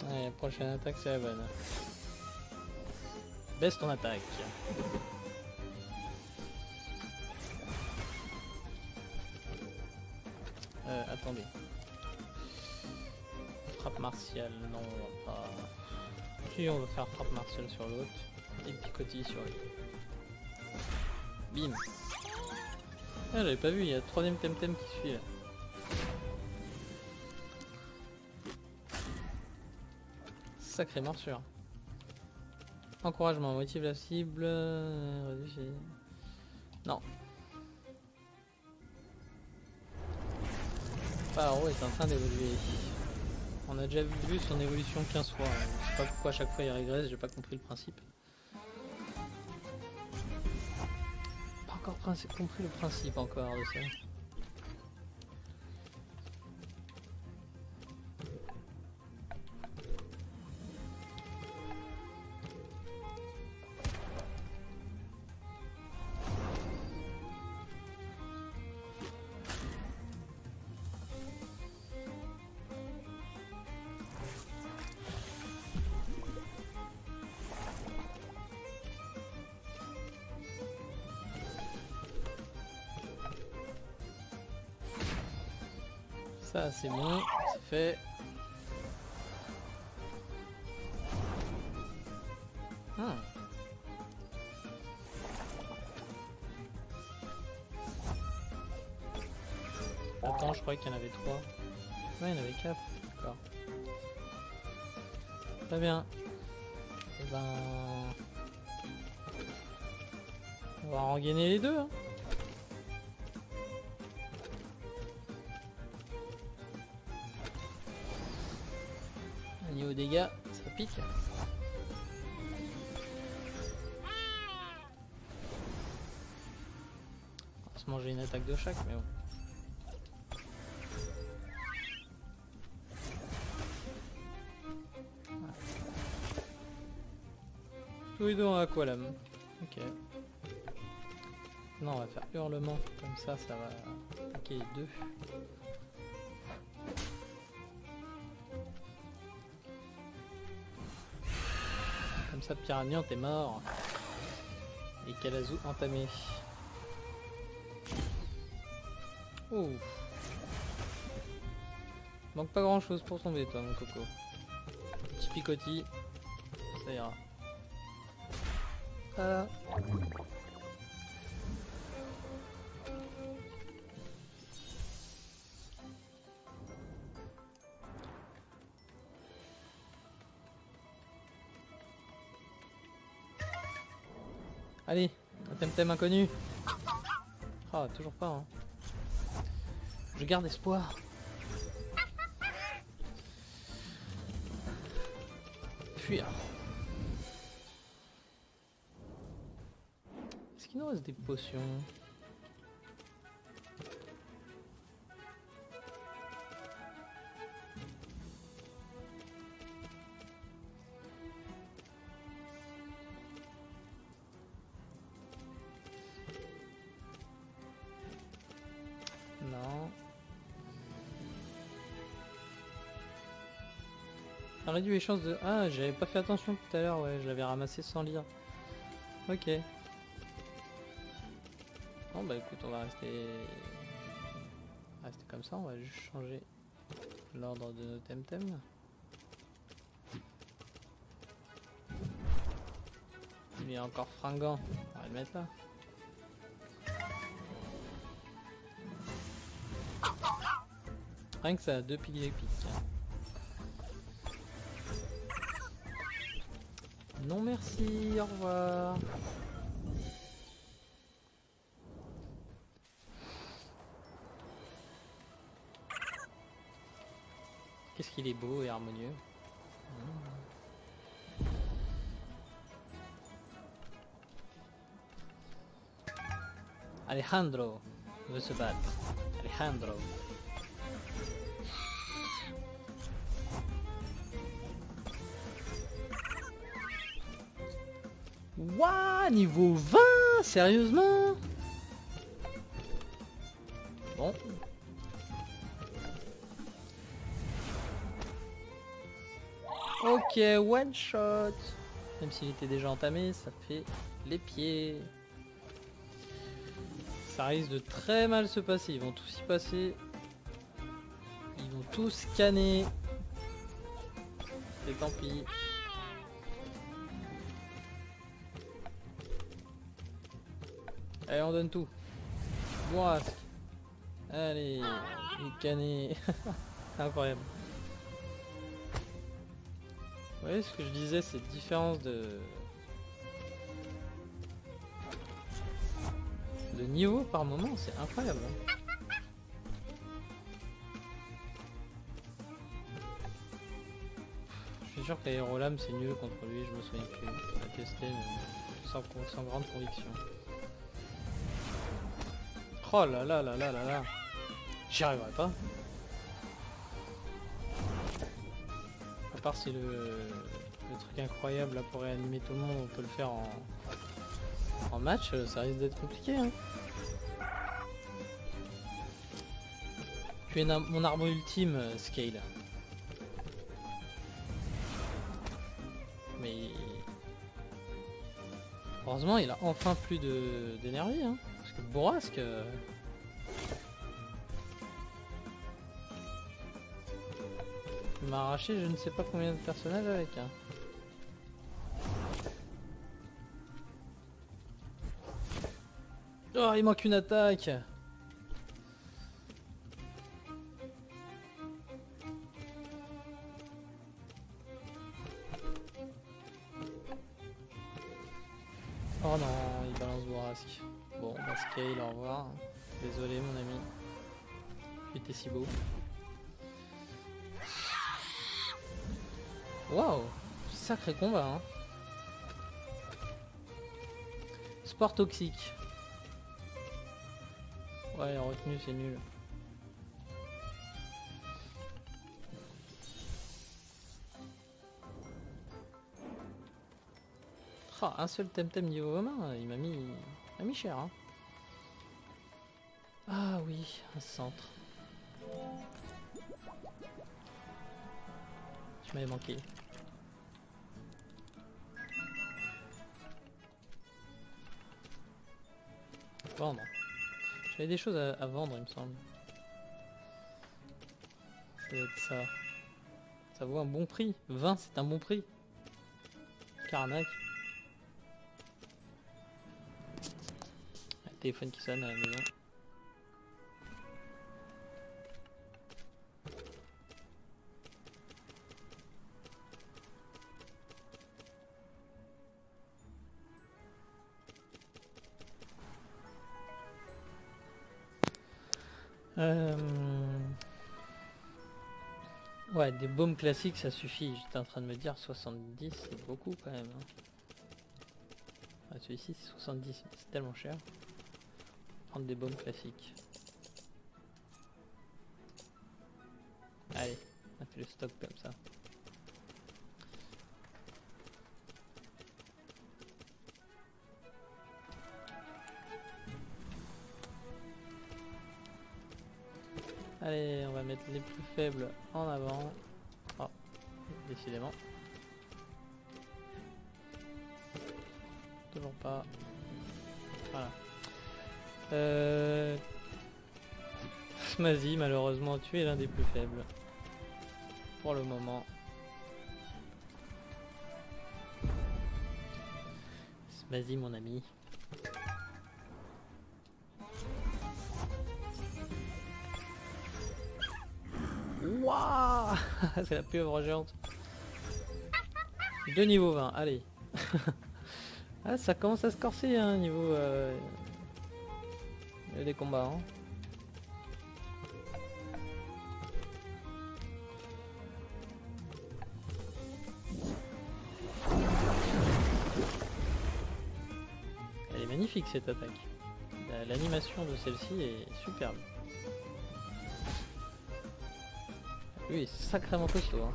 Allez, la prochaine attaque c'est la bonne. Baisse ton attaque. Attendez. Frappe martiale, non on va pas. Si on va faire frappe martiale sur l'autre. Et picotille sur lui. Bim. Ah j'avais pas vu, il y a le troisième Temtem qui suit là. Sacrée morsure. Encouragement, motive la cible. Non. Paro est en train d'évoluer. On a déjà vu son évolution 15 fois. Je sais pas pourquoi à chaque fois il régresse, j'ai pas compris le principe. Pas encore compris le principe encore de ça. Ça c'est bon, c'est fait. Ah. Attends, je croyais qu'il y en avait 3. Ouais, il y en avait 4. D'accord. Très bien. Et ben... on va en gagner les deux. Hein. Niveau dégâts, ça pique. On va se manger une attaque de chaque, mais bon. Tous les deux en aqualame. Ok. Non, on va faire hurlement. Comme ça, ça va attaquer les deux. Comme ça, Piranha, t'es mort. Et Kalazu entamé. Ouf. Manque pas grand chose pour tomber, toi, mon coco. Petit picotis. Ça ira. Voilà. Allez, un Temtem inconnu. Ah, toujours pas. Hein. Je garde espoir. Fuir. Est-ce qu'il nous reste des potions? Non. Ça réduit les chances de... Ah, j'avais pas fait attention tout à l'heure, ouais, je l'avais ramassé sans lire. Ok. Bon bah écoute, on va rester comme ça, on va juste changer l'ordre de nos Temtem. Il est encore fringant, on va le mettre là. Rien que ça, 2 piliers épiques. Non merci, au revoir. Qu'est-ce qu'il est beau et harmonieux. Alejandro veut se battre. Alejandro. Ouah, niveau 20, sérieusement? Bon. Ok, one shot. Même s'il était déjà entamé, ça fait les pieds. Ça risque de très mal se passer. Ils vont tous y passer. Ils vont tous scanner. Et tant pis. Allez, on donne tout. Bourrasque. Allez, il canné. Incroyable. Vous voyez ce que je disais, cette différence de niveau par moment, c'est incroyable. Je suis sûr qu'Aérolam c'est nul contre lui, je me souviens plus. On a testé mais sans grande conviction. Oh là là là là là là. J'y arriverai pas. À part si le truc incroyable là pour réanimer tout le monde, on peut le faire en match, ça risque d'être compliqué. Hein. Tu es mon arme ultime, Scale. Mais heureusement, il a enfin plus d'énergie. Hein. Parce que Bourrasque. Il m'a arraché je ne sais pas combien de personnages avec. Hein. Oh, il manque une attaque. Oh non, il balance Bourrasque. Bon, bah Scale, au revoir. Désolé mon ami. Tu étais si beau. Waouh, sacré combat hein. Sport toxique. Ouais, la retenue c'est nul. Oh, un seul Temtem niveau 20, il m'a mis cher. Hein. Ah oui, un centre. Je m'avais manqué. Vendre. J'avais des choses à vendre, il me semble. Ça doit être ça. Ça vaut un bon prix. 20, c'est un bon prix. Carnac. Le téléphone qui sonne à la maison. Ouais, des baumes classiques ça suffit. J'étais en train de me dire 70 c'est beaucoup quand même. Hein. Ah, celui-ci c'est 70, c'est tellement cher. Prendre des baumes classiques. Allez, on a fait le stock comme ça. Allez, on va mettre les plus faibles en avant. Oh, décidément. Toujours pas. Voilà. Smazy, malheureusement, tu es l'un des plus faibles. Pour le moment. Smazy, mon ami. Waouh. C'est la pieuvre géante. 2 niveaux 20, allez. Ah, ça commence à se corser, hein, niveau des combats. Hein. magnifique cette attaque. L'animation de celle-ci est superbe. Lui est sacrément costaud. Hein.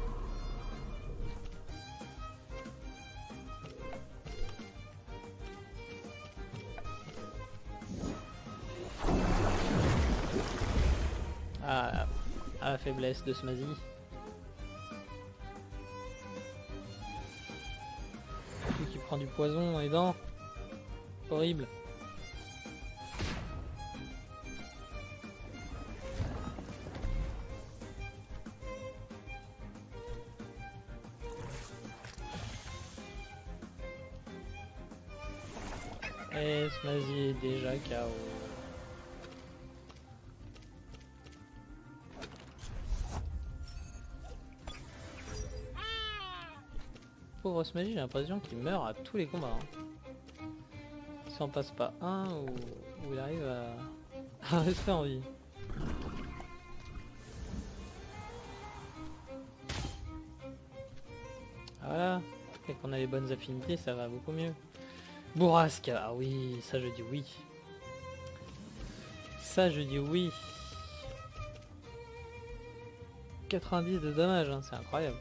Ah, la faiblesse de Smazy. Lui qui prend du poison dans les dents. Horrible. Et Smazy est déjà KO. Pauvre Smazy, j'ai l'impression qu'il meurt à tous les combats. Hein. Il s'en passe pas un où il arrive à rester en vie. Voilà, et qu'on a les bonnes affinités, ça va beaucoup mieux. Bourrasque, ah oui, ça je dis oui. Ça je dis oui. 90 de dommages, hein, c'est incroyable.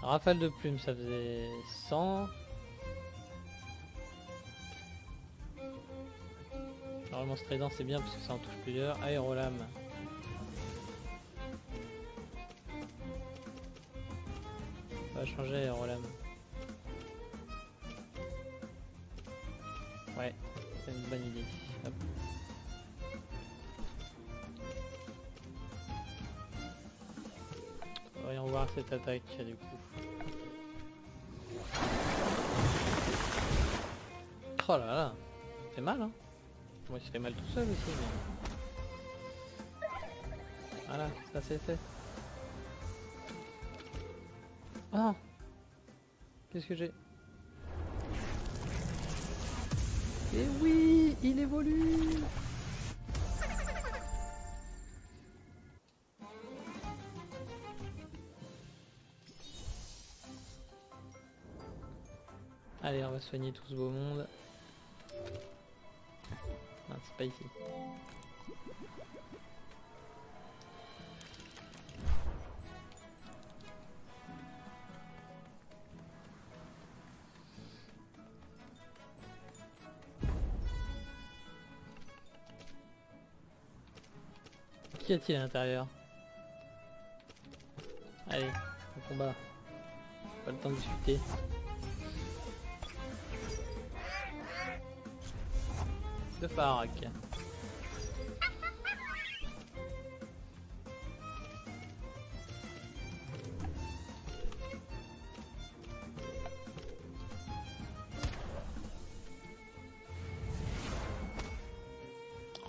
Rafale de plumes, ça faisait 100. Normalement ce trident c'est bien parce que ça en touche plusieurs. Aérolame. On va changer aérolame. Ouais, c'est une bonne idée. Hop. Voyons voir cette attaque du coup. Oh là là, c'est mal hein. Moi je fais mal tout seul aussi mais... Voilà, ça c'est fait. Ah, qu'est-ce que j'ai? Et oui, il évolue. Allez, on va soigner tout ce beau monde. Non, c'est pas ici. Qu'y a-t-il à l'intérieur? Allez, au combat. Pas le temps de discuter. De Farak.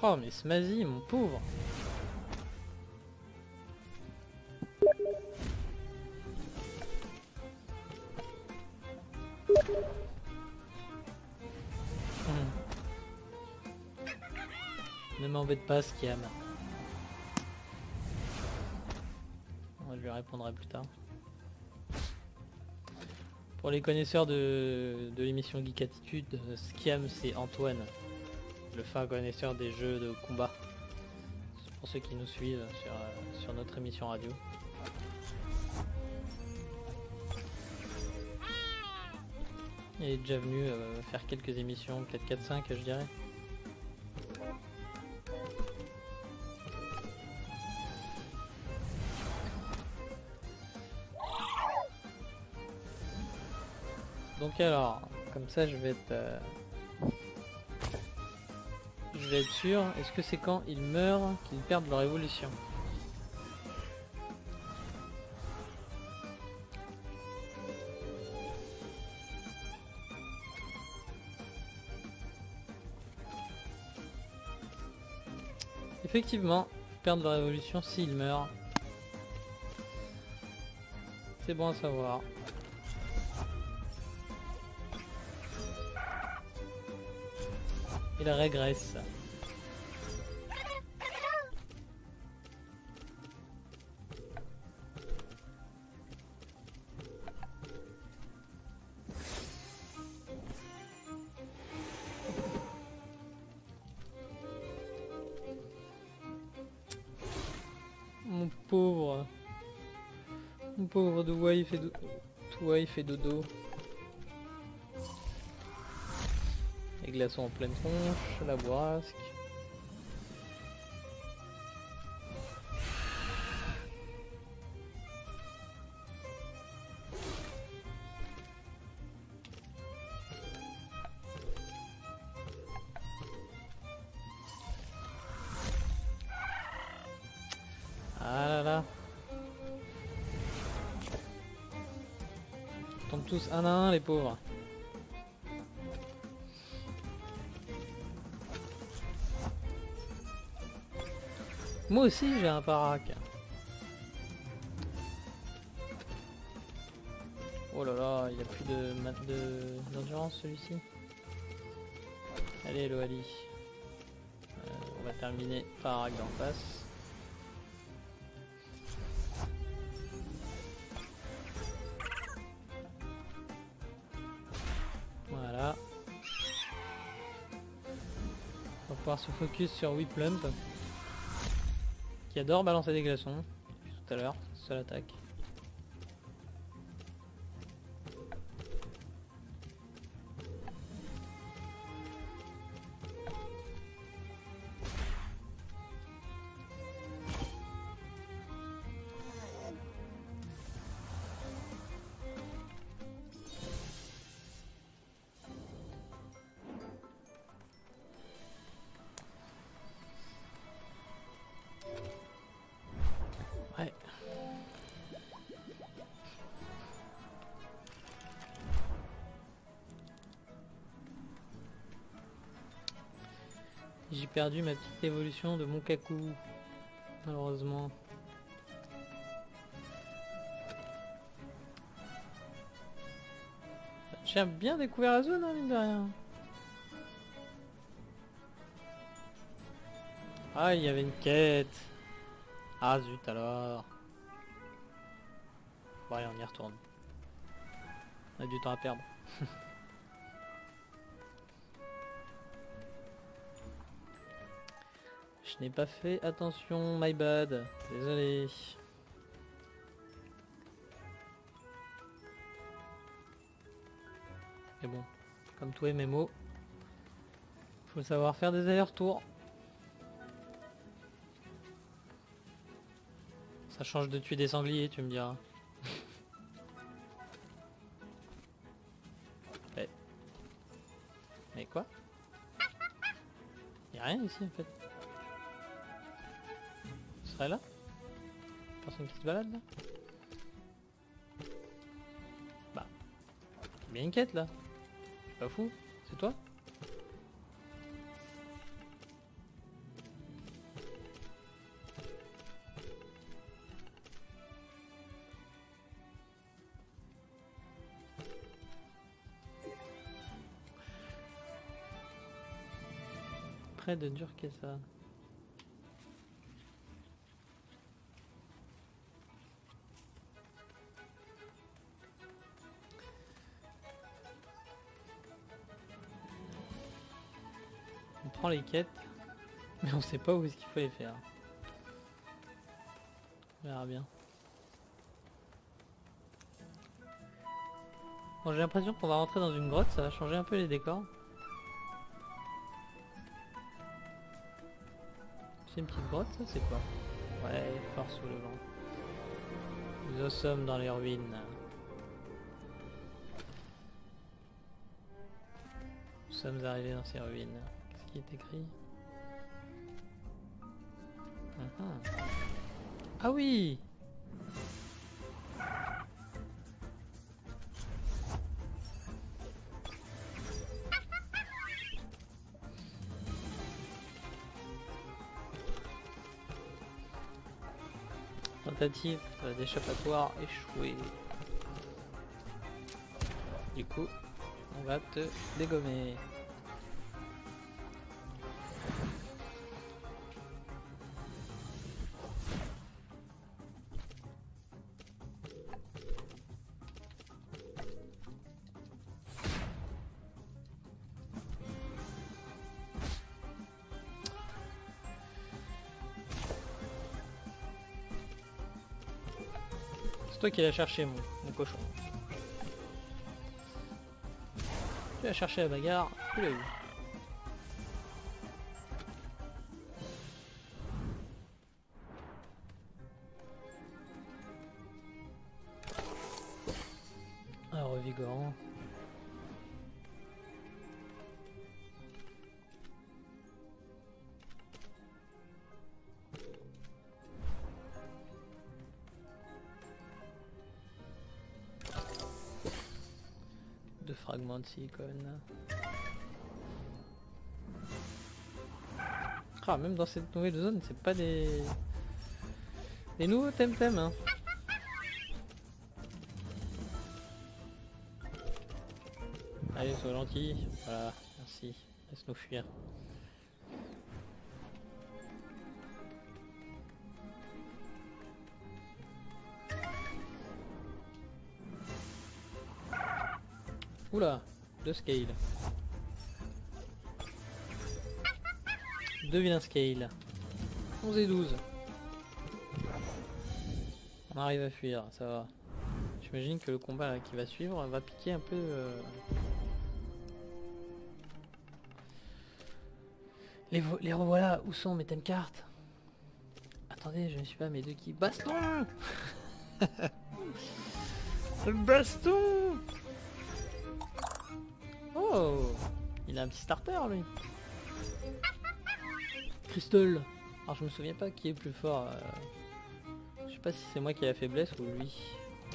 Oh mais Smazy, mon pauvre. Ne m'embête pas, Skiam. Je lui répondrai plus tard. Pour les connaisseurs de l'émission Geek Attitude, Skiam c'est Antoine, le fin connaisseur des jeux de combat. Pour ceux qui nous suivent sur notre émission radio. Il est déjà venu faire quelques émissions, peut-être 4-5 je dirais. Donc alors, comme ça je vais être sûr. Est-ce que c'est quand ils meurent qu'ils perdent leur évolution? Effectivement, ils perdent leur évolution s'ils meurent. C'est bon à savoir. Il régresse. pauvre. Mon pauvre Douai, il fait Douai, il fait dodo. Les glaçons en pleine tronche, la bourrasque. Ah là là. Ils tombent tous un à un, les pauvres. Moi aussi j'ai un parac. Oh là là, il a plus d'endurance celui-ci. Allez Loali. On va terminer parac d'en face. Voilà. On va pouvoir se focus sur Whiplump. Qui adore balancer des glaçons. Tout à l'heure, seule attaque. Ouais. J'ai perdu ma petite évolution de mon Kaku, malheureusement. J'ai bien découvert la zone, hein, mine de rien. Ah, il y avait une quête. Ah zut alors. Bon allez, on y retourne. On a du temps à perdre. Je n'ai pas fait attention, my bad. Désolé. Mais bon, comme tout MMO, faut savoir faire des allers-retours. Ça change de tuer des sangliers, tu me diras. Ouais. Mais quoi? Y'a rien ici en fait. Ce serait là? Personne qui se balade là? Bah. Il y a bien une quête là. Pas fou, c'est toi? Près de Durkessa. On prend les quêtes, mais on sait pas où est-ce qu'il faut les faire. On verra bien. Bon, j'ai l'impression qu'on va rentrer dans une grotte, ça va changer un peu les décors. C'est une petite grotte, ça c'est quoi? Ouais, force sous le vent. Nous sommes dans les ruines. Nous sommes arrivés dans ces ruines. Qu'est-ce qui est écrit? Ah oui! Tentative d'échappatoire échouée. Du coup, on va te dégommer. toi qui l'as cherché, mon cochon. Tu as cherché la bagarre, tu l'as eu. Ah, revigorant. De fragments de silicone. Ah, même dans cette nouvelle zone, c'est pas des nouveaux Temtem, hein. Allez, sois gentil. Voilà, merci. Laisse-nous fuir. Oula, 2 scale. 2 vilains scale. 11 et 12. On arrive à fuir, ça va. J'imagine que le combat là, qui va suivre va piquer un peu... Les revoilà, où sont mes thème cartes? Attendez, je ne suis pas mes deux qui... Baston. Le baston. Oh, il a un petit starter lui. Crystal. Alors je me souviens pas qui est plus fort. Je sais pas si c'est moi qui ai la faiblesse ou lui.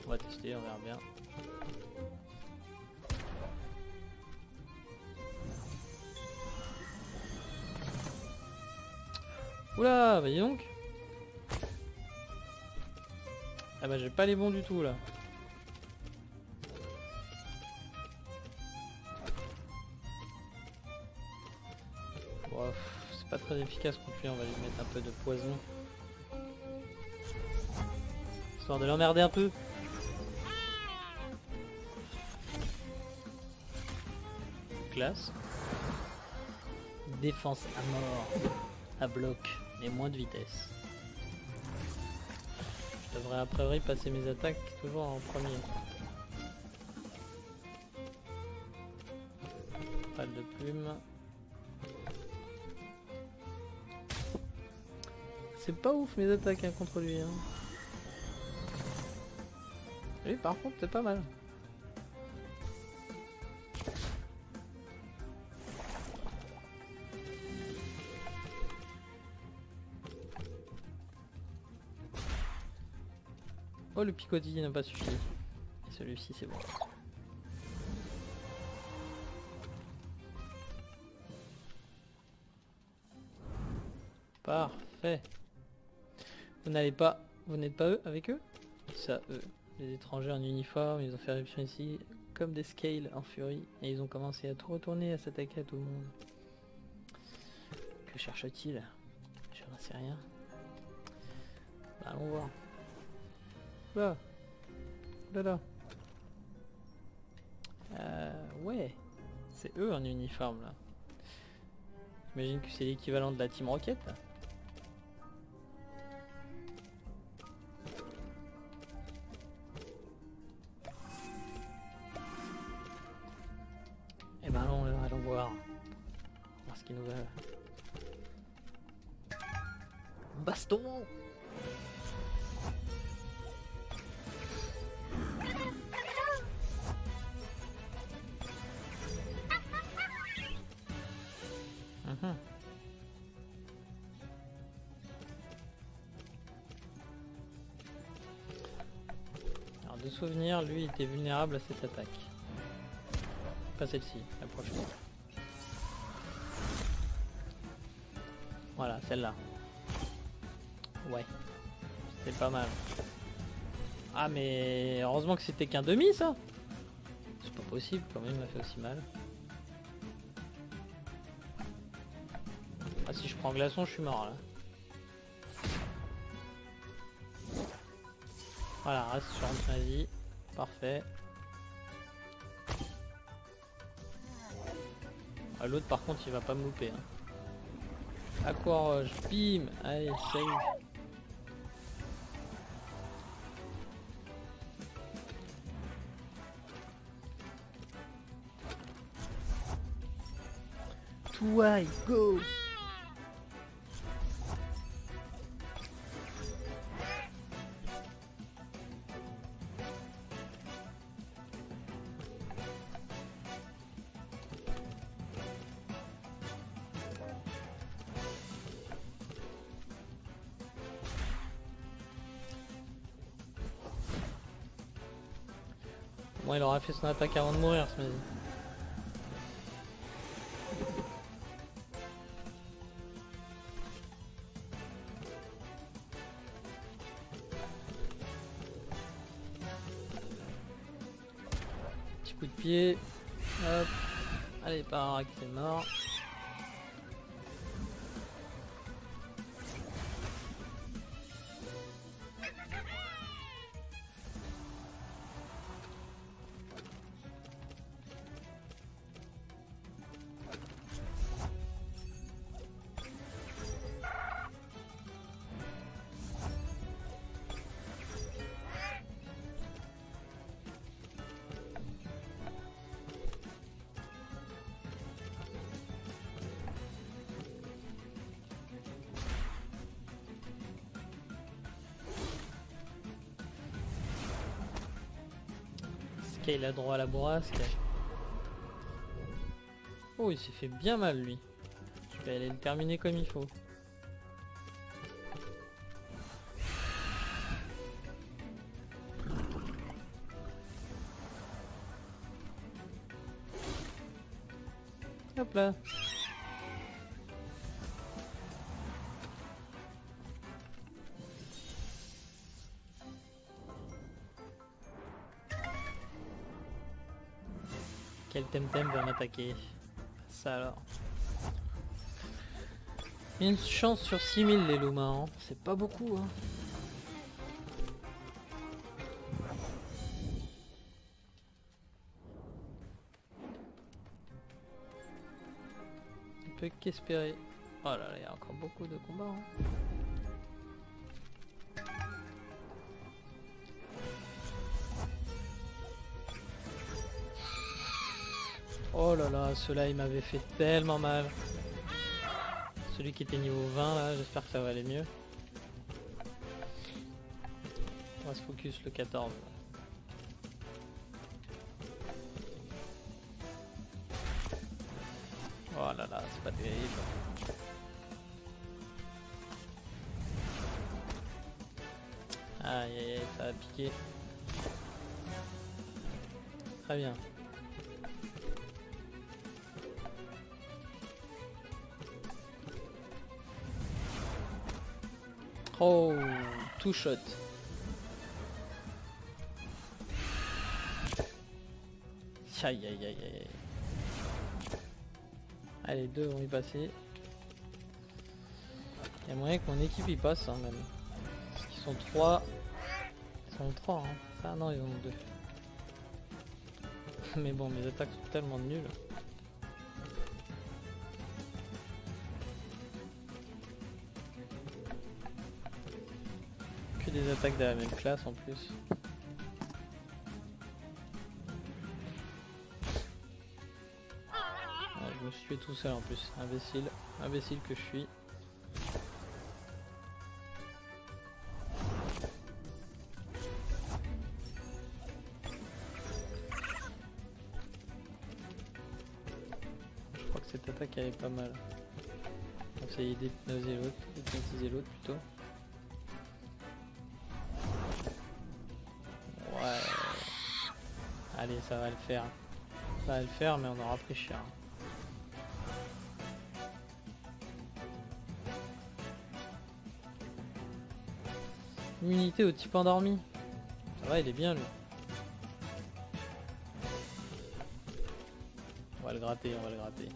On va tester, on verra bien. Oula, bah dis donc. Ah bah j'ai pas les bons du tout là. Bon, c'est pas très efficace contre lui, on va lui mettre un peu de poison. Histoire de l'emmerder un peu. Classe. Défense à mort. À bloc. Et moins de vitesse. Je devrais a priori passer mes attaques toujours en premier. Pas de plume. C'est pas ouf mes attaques hein, contre lui. Hein. Lui par contre c'est pas mal. Oh le picotis n'a pas suffi. Et celui-ci c'est bon. Parfait. Vous n'êtes pas eux avec eux? Ça eux. Les étrangers en uniforme, ils ont fait éruption ici comme des scales en furie. Et ils ont commencé à tout retourner, à s'attaquer à tout le monde. Que cherche-t-il? Je n'en sais rien. Bah, allons voir. Là. Là. Ouais. C'est eux en uniforme là. J'imagine que c'est l'équivalent de la Team Rocket là. Eh ben allons voir. Voir ce qu'ils nous veulent. Baston! Alors de souvenir, lui il était vulnérable à cette attaque. Pas celle-ci, la prochaine. Voilà, celle-là. Ouais, c'est pas mal. Ah mais heureusement que c'était qu'un demi ça. C'est pas possible, quand même il m'a fait aussi mal. Ah si je prends glaçon je suis mort là. Voilà, reste sur une nazi. Parfait. Ah, l'autre par contre il va pas me louper. Hein. Aqua Roche, bim. Allez, salut. Touaille, go! Bon, il aura fait son attaque avant de mourir, ce mec. Petit coup de pied. Hop. Allez, Pararak, c'est mort. Il a droit à la bourrasque. Oh, il s'est fait bien mal lui. Je vais aller le terminer comme il faut. Hop là. Quel Temtem va m'attaquer? Ça alors. Une chance sur 6000 les Lumas, hein. C'est pas beaucoup, hein. On peut qu'espérer. Oh là là, il y a encore beaucoup de combats, hein. Oh là là, ceux-là il m'avait fait tellement mal. Celui qui était niveau 20 là, j'espère que ça va aller mieux. On va se focus le 14. Oh là là, c'est pas terrible. Aïe aïe aïe, ça a piqué. Très bien. Oh, two shot. Aïe aïe aïe aïe. Allez, deux vont y passer. Il y a moyen que mon équipe y passe, hein, même. Parce qu'ils sont trois. Ils sont trois, hein. Ah non, ils en ont deux. Mais bon, mes attaques sont tellement nulles. Que des attaques de la même classe en plus. Ouais, je me suis tué tout seul en plus. Imbécile. Imbécile que je suis. Je crois que cette attaque elle est pas mal. On va essayer d'hypnotiser l'autre plutôt. Ouais. Allez, ça va le faire. Ça va le faire, mais on aura pris cher. Immunité au type endormi. Ça va, il est bien lui. On va le gratter, on va le gratter.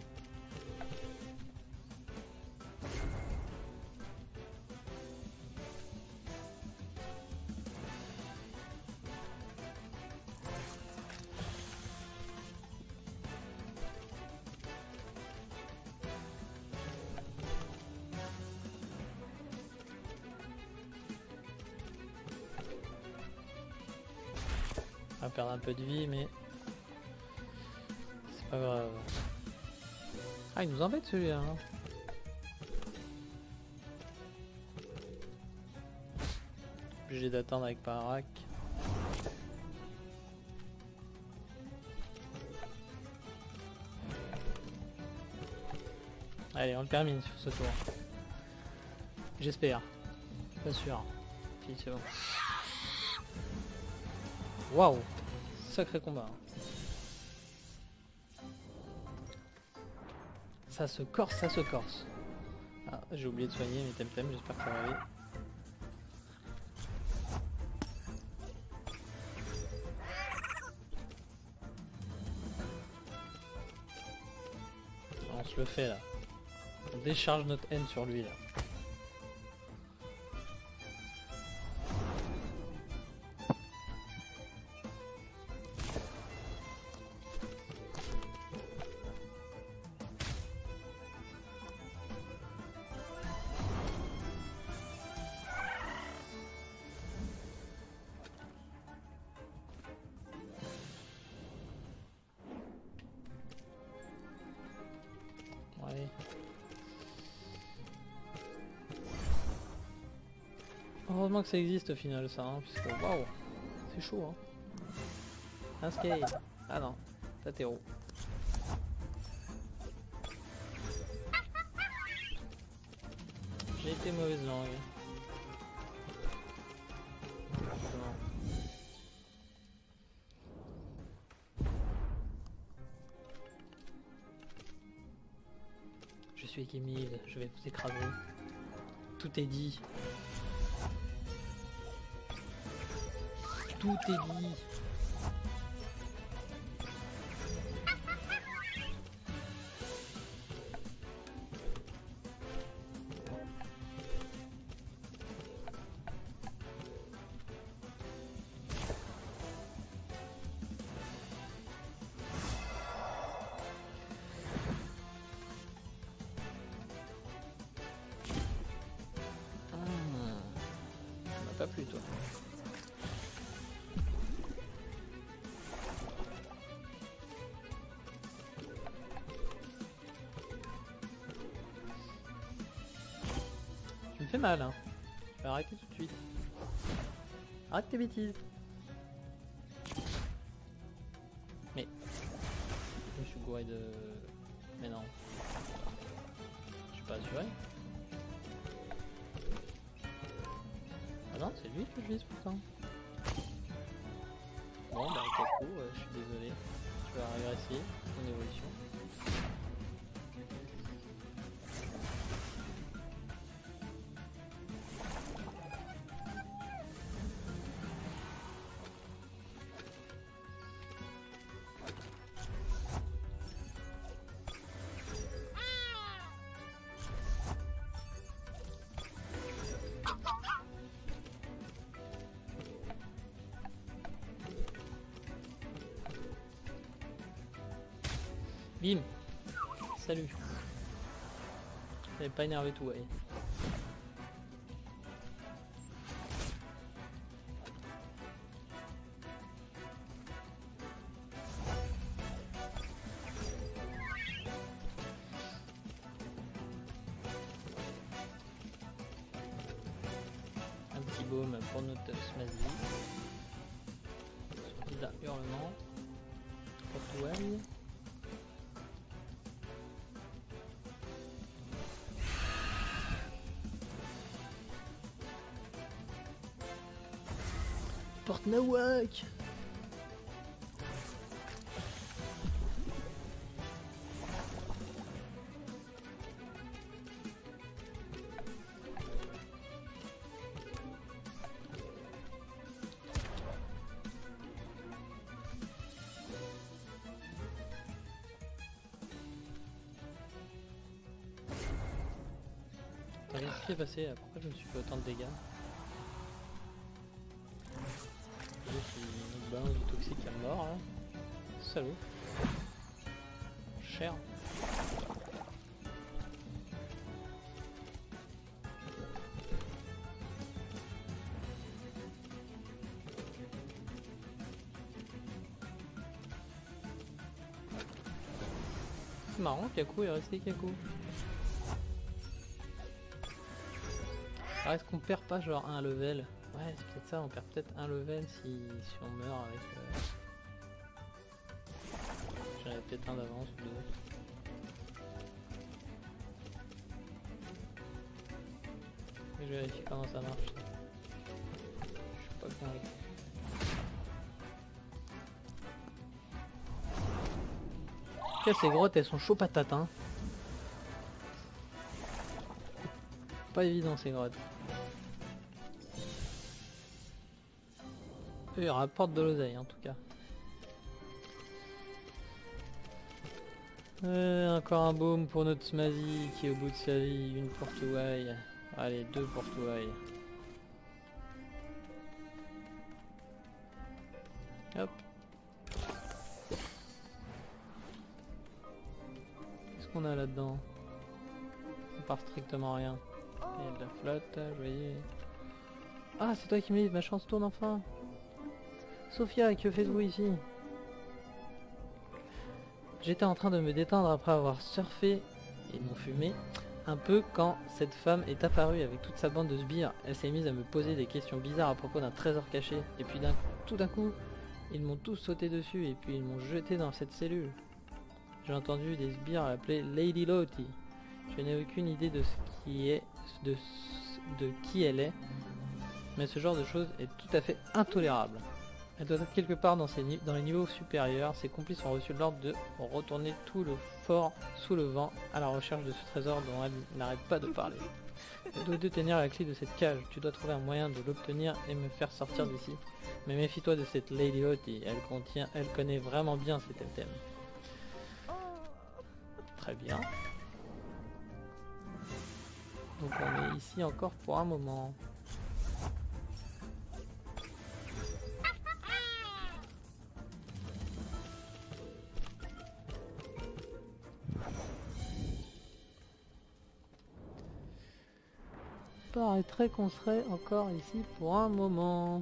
On va perdre un peu de vie, mais c'est pas grave. Ah, il nous embête celui-là. Hein. Obligé d'attendre avec Parak. Allez, on le termine sur ce tour. J'espère. Pas sûr. Si, c'est bon. Waouh! Sacré combat. Ça se corse, ça se corse. Ah, j'ai oublié de soigner mes temtem, j'espère que ça va aller. On se le fait là. On décharge notre haine sur lui là. Ouais. Heureusement que ça existe au final ça, hein, parce que waouh, c'est chaud hein. Un scale. Ah non, Tatero. J'ai été mauvaise langue. Je suis Kémil, je vais vous écraser. Tout est dit. Tout est dit. Pas plus toi. Tu me fais mal hein. Je vais arrêter tout de suite. Arrête tes bêtises. Mais je suis gouré de... Mais non. Je suis pas assuré. Ah non, c'est lui que je vise pourtant. Bon bah Kaku, je suis désolé. Tu vas régresser ton évolution. Bim. Salut. J'avais pas énervé tout, ouais. Un petit baume pour notre Smazy. Sortie d'un hurlement. Portuaille. Porte Nawak. Qu'est-ce qui est passé là? Pourquoi je me suis fait autant de dégâts? C'est une balance de toxique à mort là. Salaud. Cher. c'est marrant, Kaku est resté Kaku. Alors est-ce qu'on perd pas genre un level? Ouais, c'est peut-être ça, on perd peut-être un level si on meurt avec... J'en avais peut-être un d'avance ou deux. Je vérifie comment ça marche. Je suis pas convaincu. En tout cas, ces grottes elles sont chaudes patates, hein. Pas évident ces grottes. Eux ils rapportent de l'oseille en tout cas. Encore un baume pour notre Smazy qui est au bout de sa vie, une pour Touaille. Allez, deux pour Touaille. Hop. Qu'est-ce qu'on a là-dedans? On part strictement rien. Il y a de la flotte, je voyais. Ah, c'est toi qui me dis, ma chance tourne enfin. Sophia, que faites-vous ici? J'étais en train de me détendre après avoir surfé et non fumé un peu quand cette femme est apparue avec toute sa bande de sbires. Elle s'est mise à me poser des questions bizarres à propos d'un trésor caché. Et puis tout d'un coup, ils m'ont tous sauté dessus et puis ils m'ont jeté dans cette cellule. J'ai entendu des sbires l'appeler Lady Lottie. Je n'ai aucune idée de ce qui est, de qui elle est, mais ce genre de choses est tout à fait intolérable. Elle doit être quelque part dans les niveaux supérieurs. Ses complices ont reçu l'ordre de retourner tout le fort sous le vent à la recherche de ce trésor dont elle n'arrête pas de parler. Elle doit détenir la clé de cette cage. Tu dois trouver un moyen de l'obtenir et me faire sortir d'ici. Mais méfie-toi de cette Lady Lottie. Elle connaît vraiment bien ses thèmes. Très bien. Donc on est ici encore pour un moment. Paraîtrait qu'on serait encore ici pour un moment.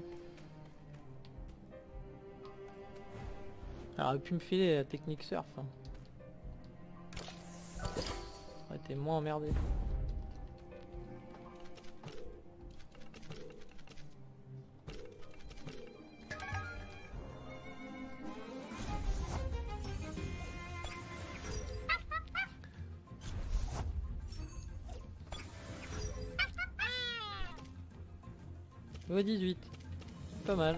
Elle aurait pu me filer la technique surf. Hein. Ça aurait été moins emmerdé. Niveau 18. Pas mal.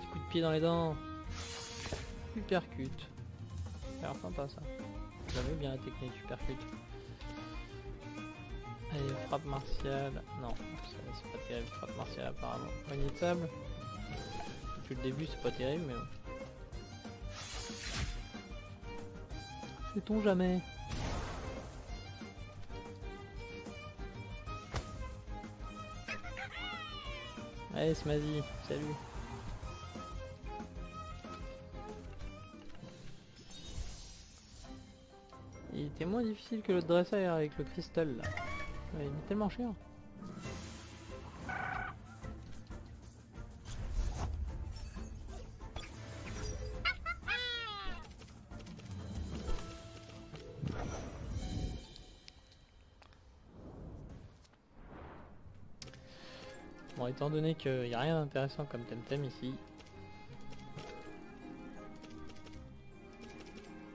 Petit coup de pied dans les dents. Supercute. Ça a l'air sympa ça. J'avais bien la technique supercute. Allez, frappe martiale. Non, c'est pas terrible. Frappe martiale apparemment. Poignée de sable. Depuis le début c'est pas terrible mais bon. Sait-on jamais? Allez Smazy, salut. Il était moins difficile que l'autre dresseur avec le cristal là. Ouais, il est tellement cher. Bon, étant donné qu'il n'y a rien d'intéressant comme Temtem ici,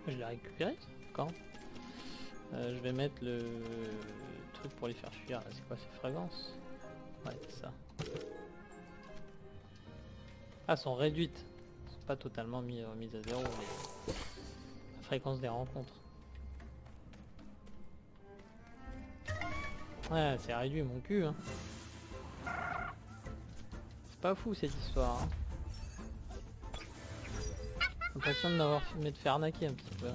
je l'ai récupéré quand je vais mettre le truc pour les faire fuir. C'est quoi ces fragrances? Ouais, c'est ça. Ah, elles sont réduites. Elles sont pas totalement mises à zéro. La fréquence des rencontres. Ouais, c'est réduit mon cul. Hein. C'est pas fou cette histoire. Hein. J'ai l'impression de m'avoir fait arnaquer un petit peu.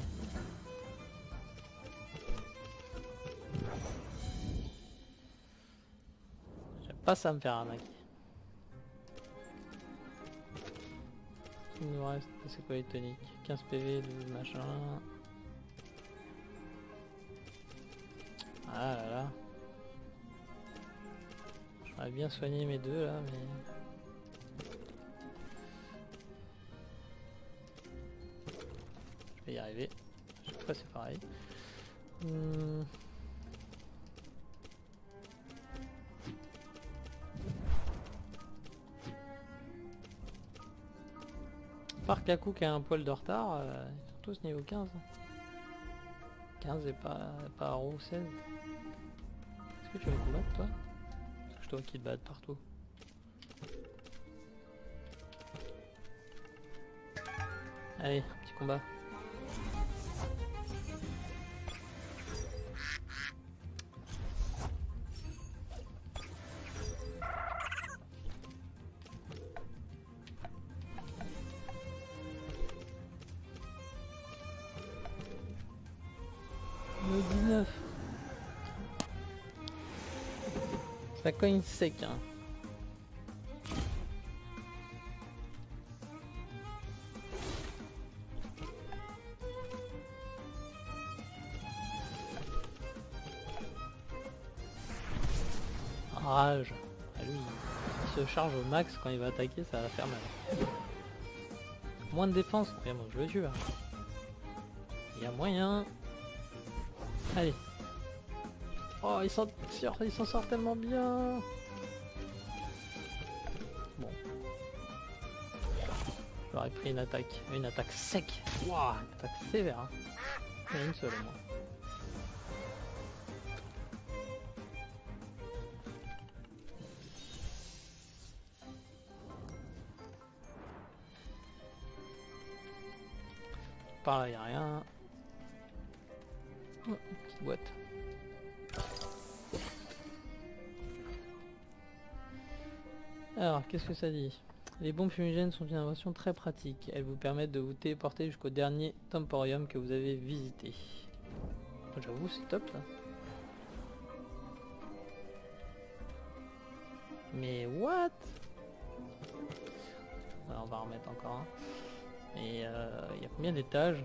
J'aime pas ça me faire arnaquer. Il nous reste, c'est quoi les toniques? 15 PV, 12 machin. Ah là là. J'aurais bien soigné mes deux là, mais... vais y arriver. Chaque fois c'est pareil. Par Kaku qui a un poil de retard, ils sont tous niveau 15. 15 et pas Haro 16. Est-ce que tu vas le combattre toi? Parce que je te vois qu'ils te battent partout. Allez, petit combat. Le 19. Ça cogne sec hein. Rage. Ah, lui, il se charge au max quand il va attaquer, ça va faire mal. Moins de défense, ok bon, je le tue. Hein. Il y a moyen. Allez. Oh, il s'en sort tellement bien. Bon. J'aurais pris une attaque sec. Waouh, une attaque sévère. Hein. Il y en a une seule au moins. Par là, il n'y a rien. Oh, une petite boîte. Alors, qu'est-ce que ça dit? Les bombes fumigènes sont une invention très pratique. Elles vous permettent de vous téléporter jusqu'au dernier temporium que vous avez visité. J'avoue, c'est top ça. Mais what? Alors, on va en remettre encore un. Mais il y a combien d'étages?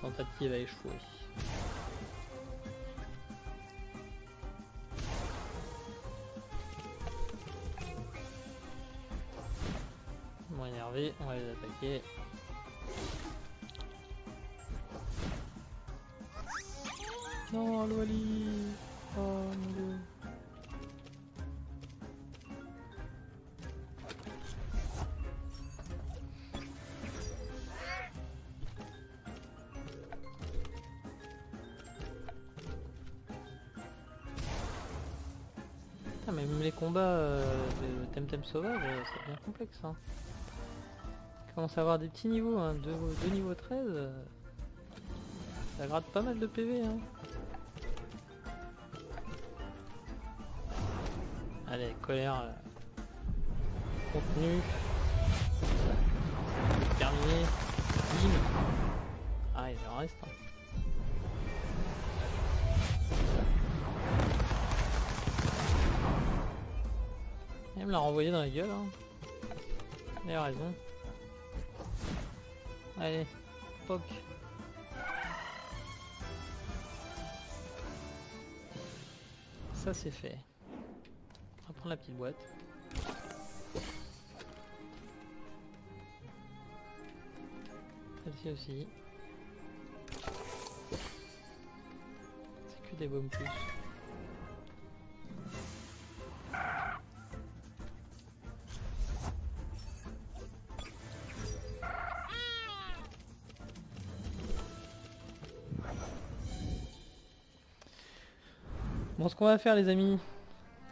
Tentative à échouer. Bon, énervé, on va les attaquer. Non, Aloali. Oh mon dieu. Ah, mais même les combats de Temtem sauvage, c'est bien complexe. Hein. On commence à avoir des petits niveaux, hein, deux niveaux 13. Ça gratte pas mal de PV. Hein. Allez, colère contenue. Terminé. Bim. Ah, il en reste. Hein. Il me l'a renvoyé dans la gueule. Hein. Il a raison. Allez, poc. Ça c'est fait. On va prendre la petite boîte. Celle-ci aussi. C'est que des bombes plus. Bon, ce qu'on va faire les amis,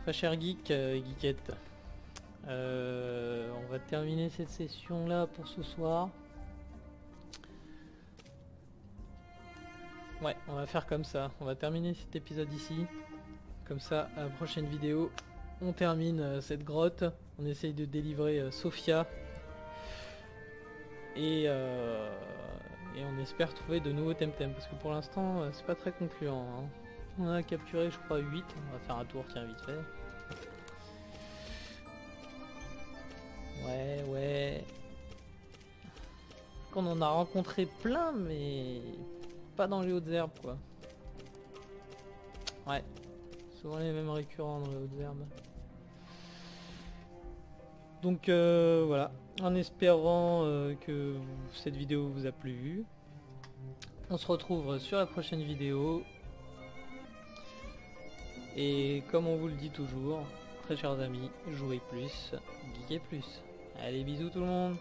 très cher geek, geekette, on va terminer cette session là pour ce soir. Ouais, on va faire comme ça, on va terminer cet épisode ici. Comme ça, à la prochaine vidéo, on termine cette grotte, on essaye de délivrer Sophia. Et on espère trouver de nouveaux Temtem, parce que pour l'instant, c'est pas très concluant. Hein. On a capturé je crois 8, on va faire un tour tiens vite fait. Ouais. Qu'on en a rencontré plein, mais pas dans les hautes herbes, quoi. Ouais. Souvent les mêmes récurrents dans les hautes herbes. Donc voilà. En espérant que cette vidéo vous a plu. On se retrouve sur la prochaine vidéo. Et comme on vous le dit toujours, très chers amis, jouez plus, geekez plus. Allez, bisous tout le monde!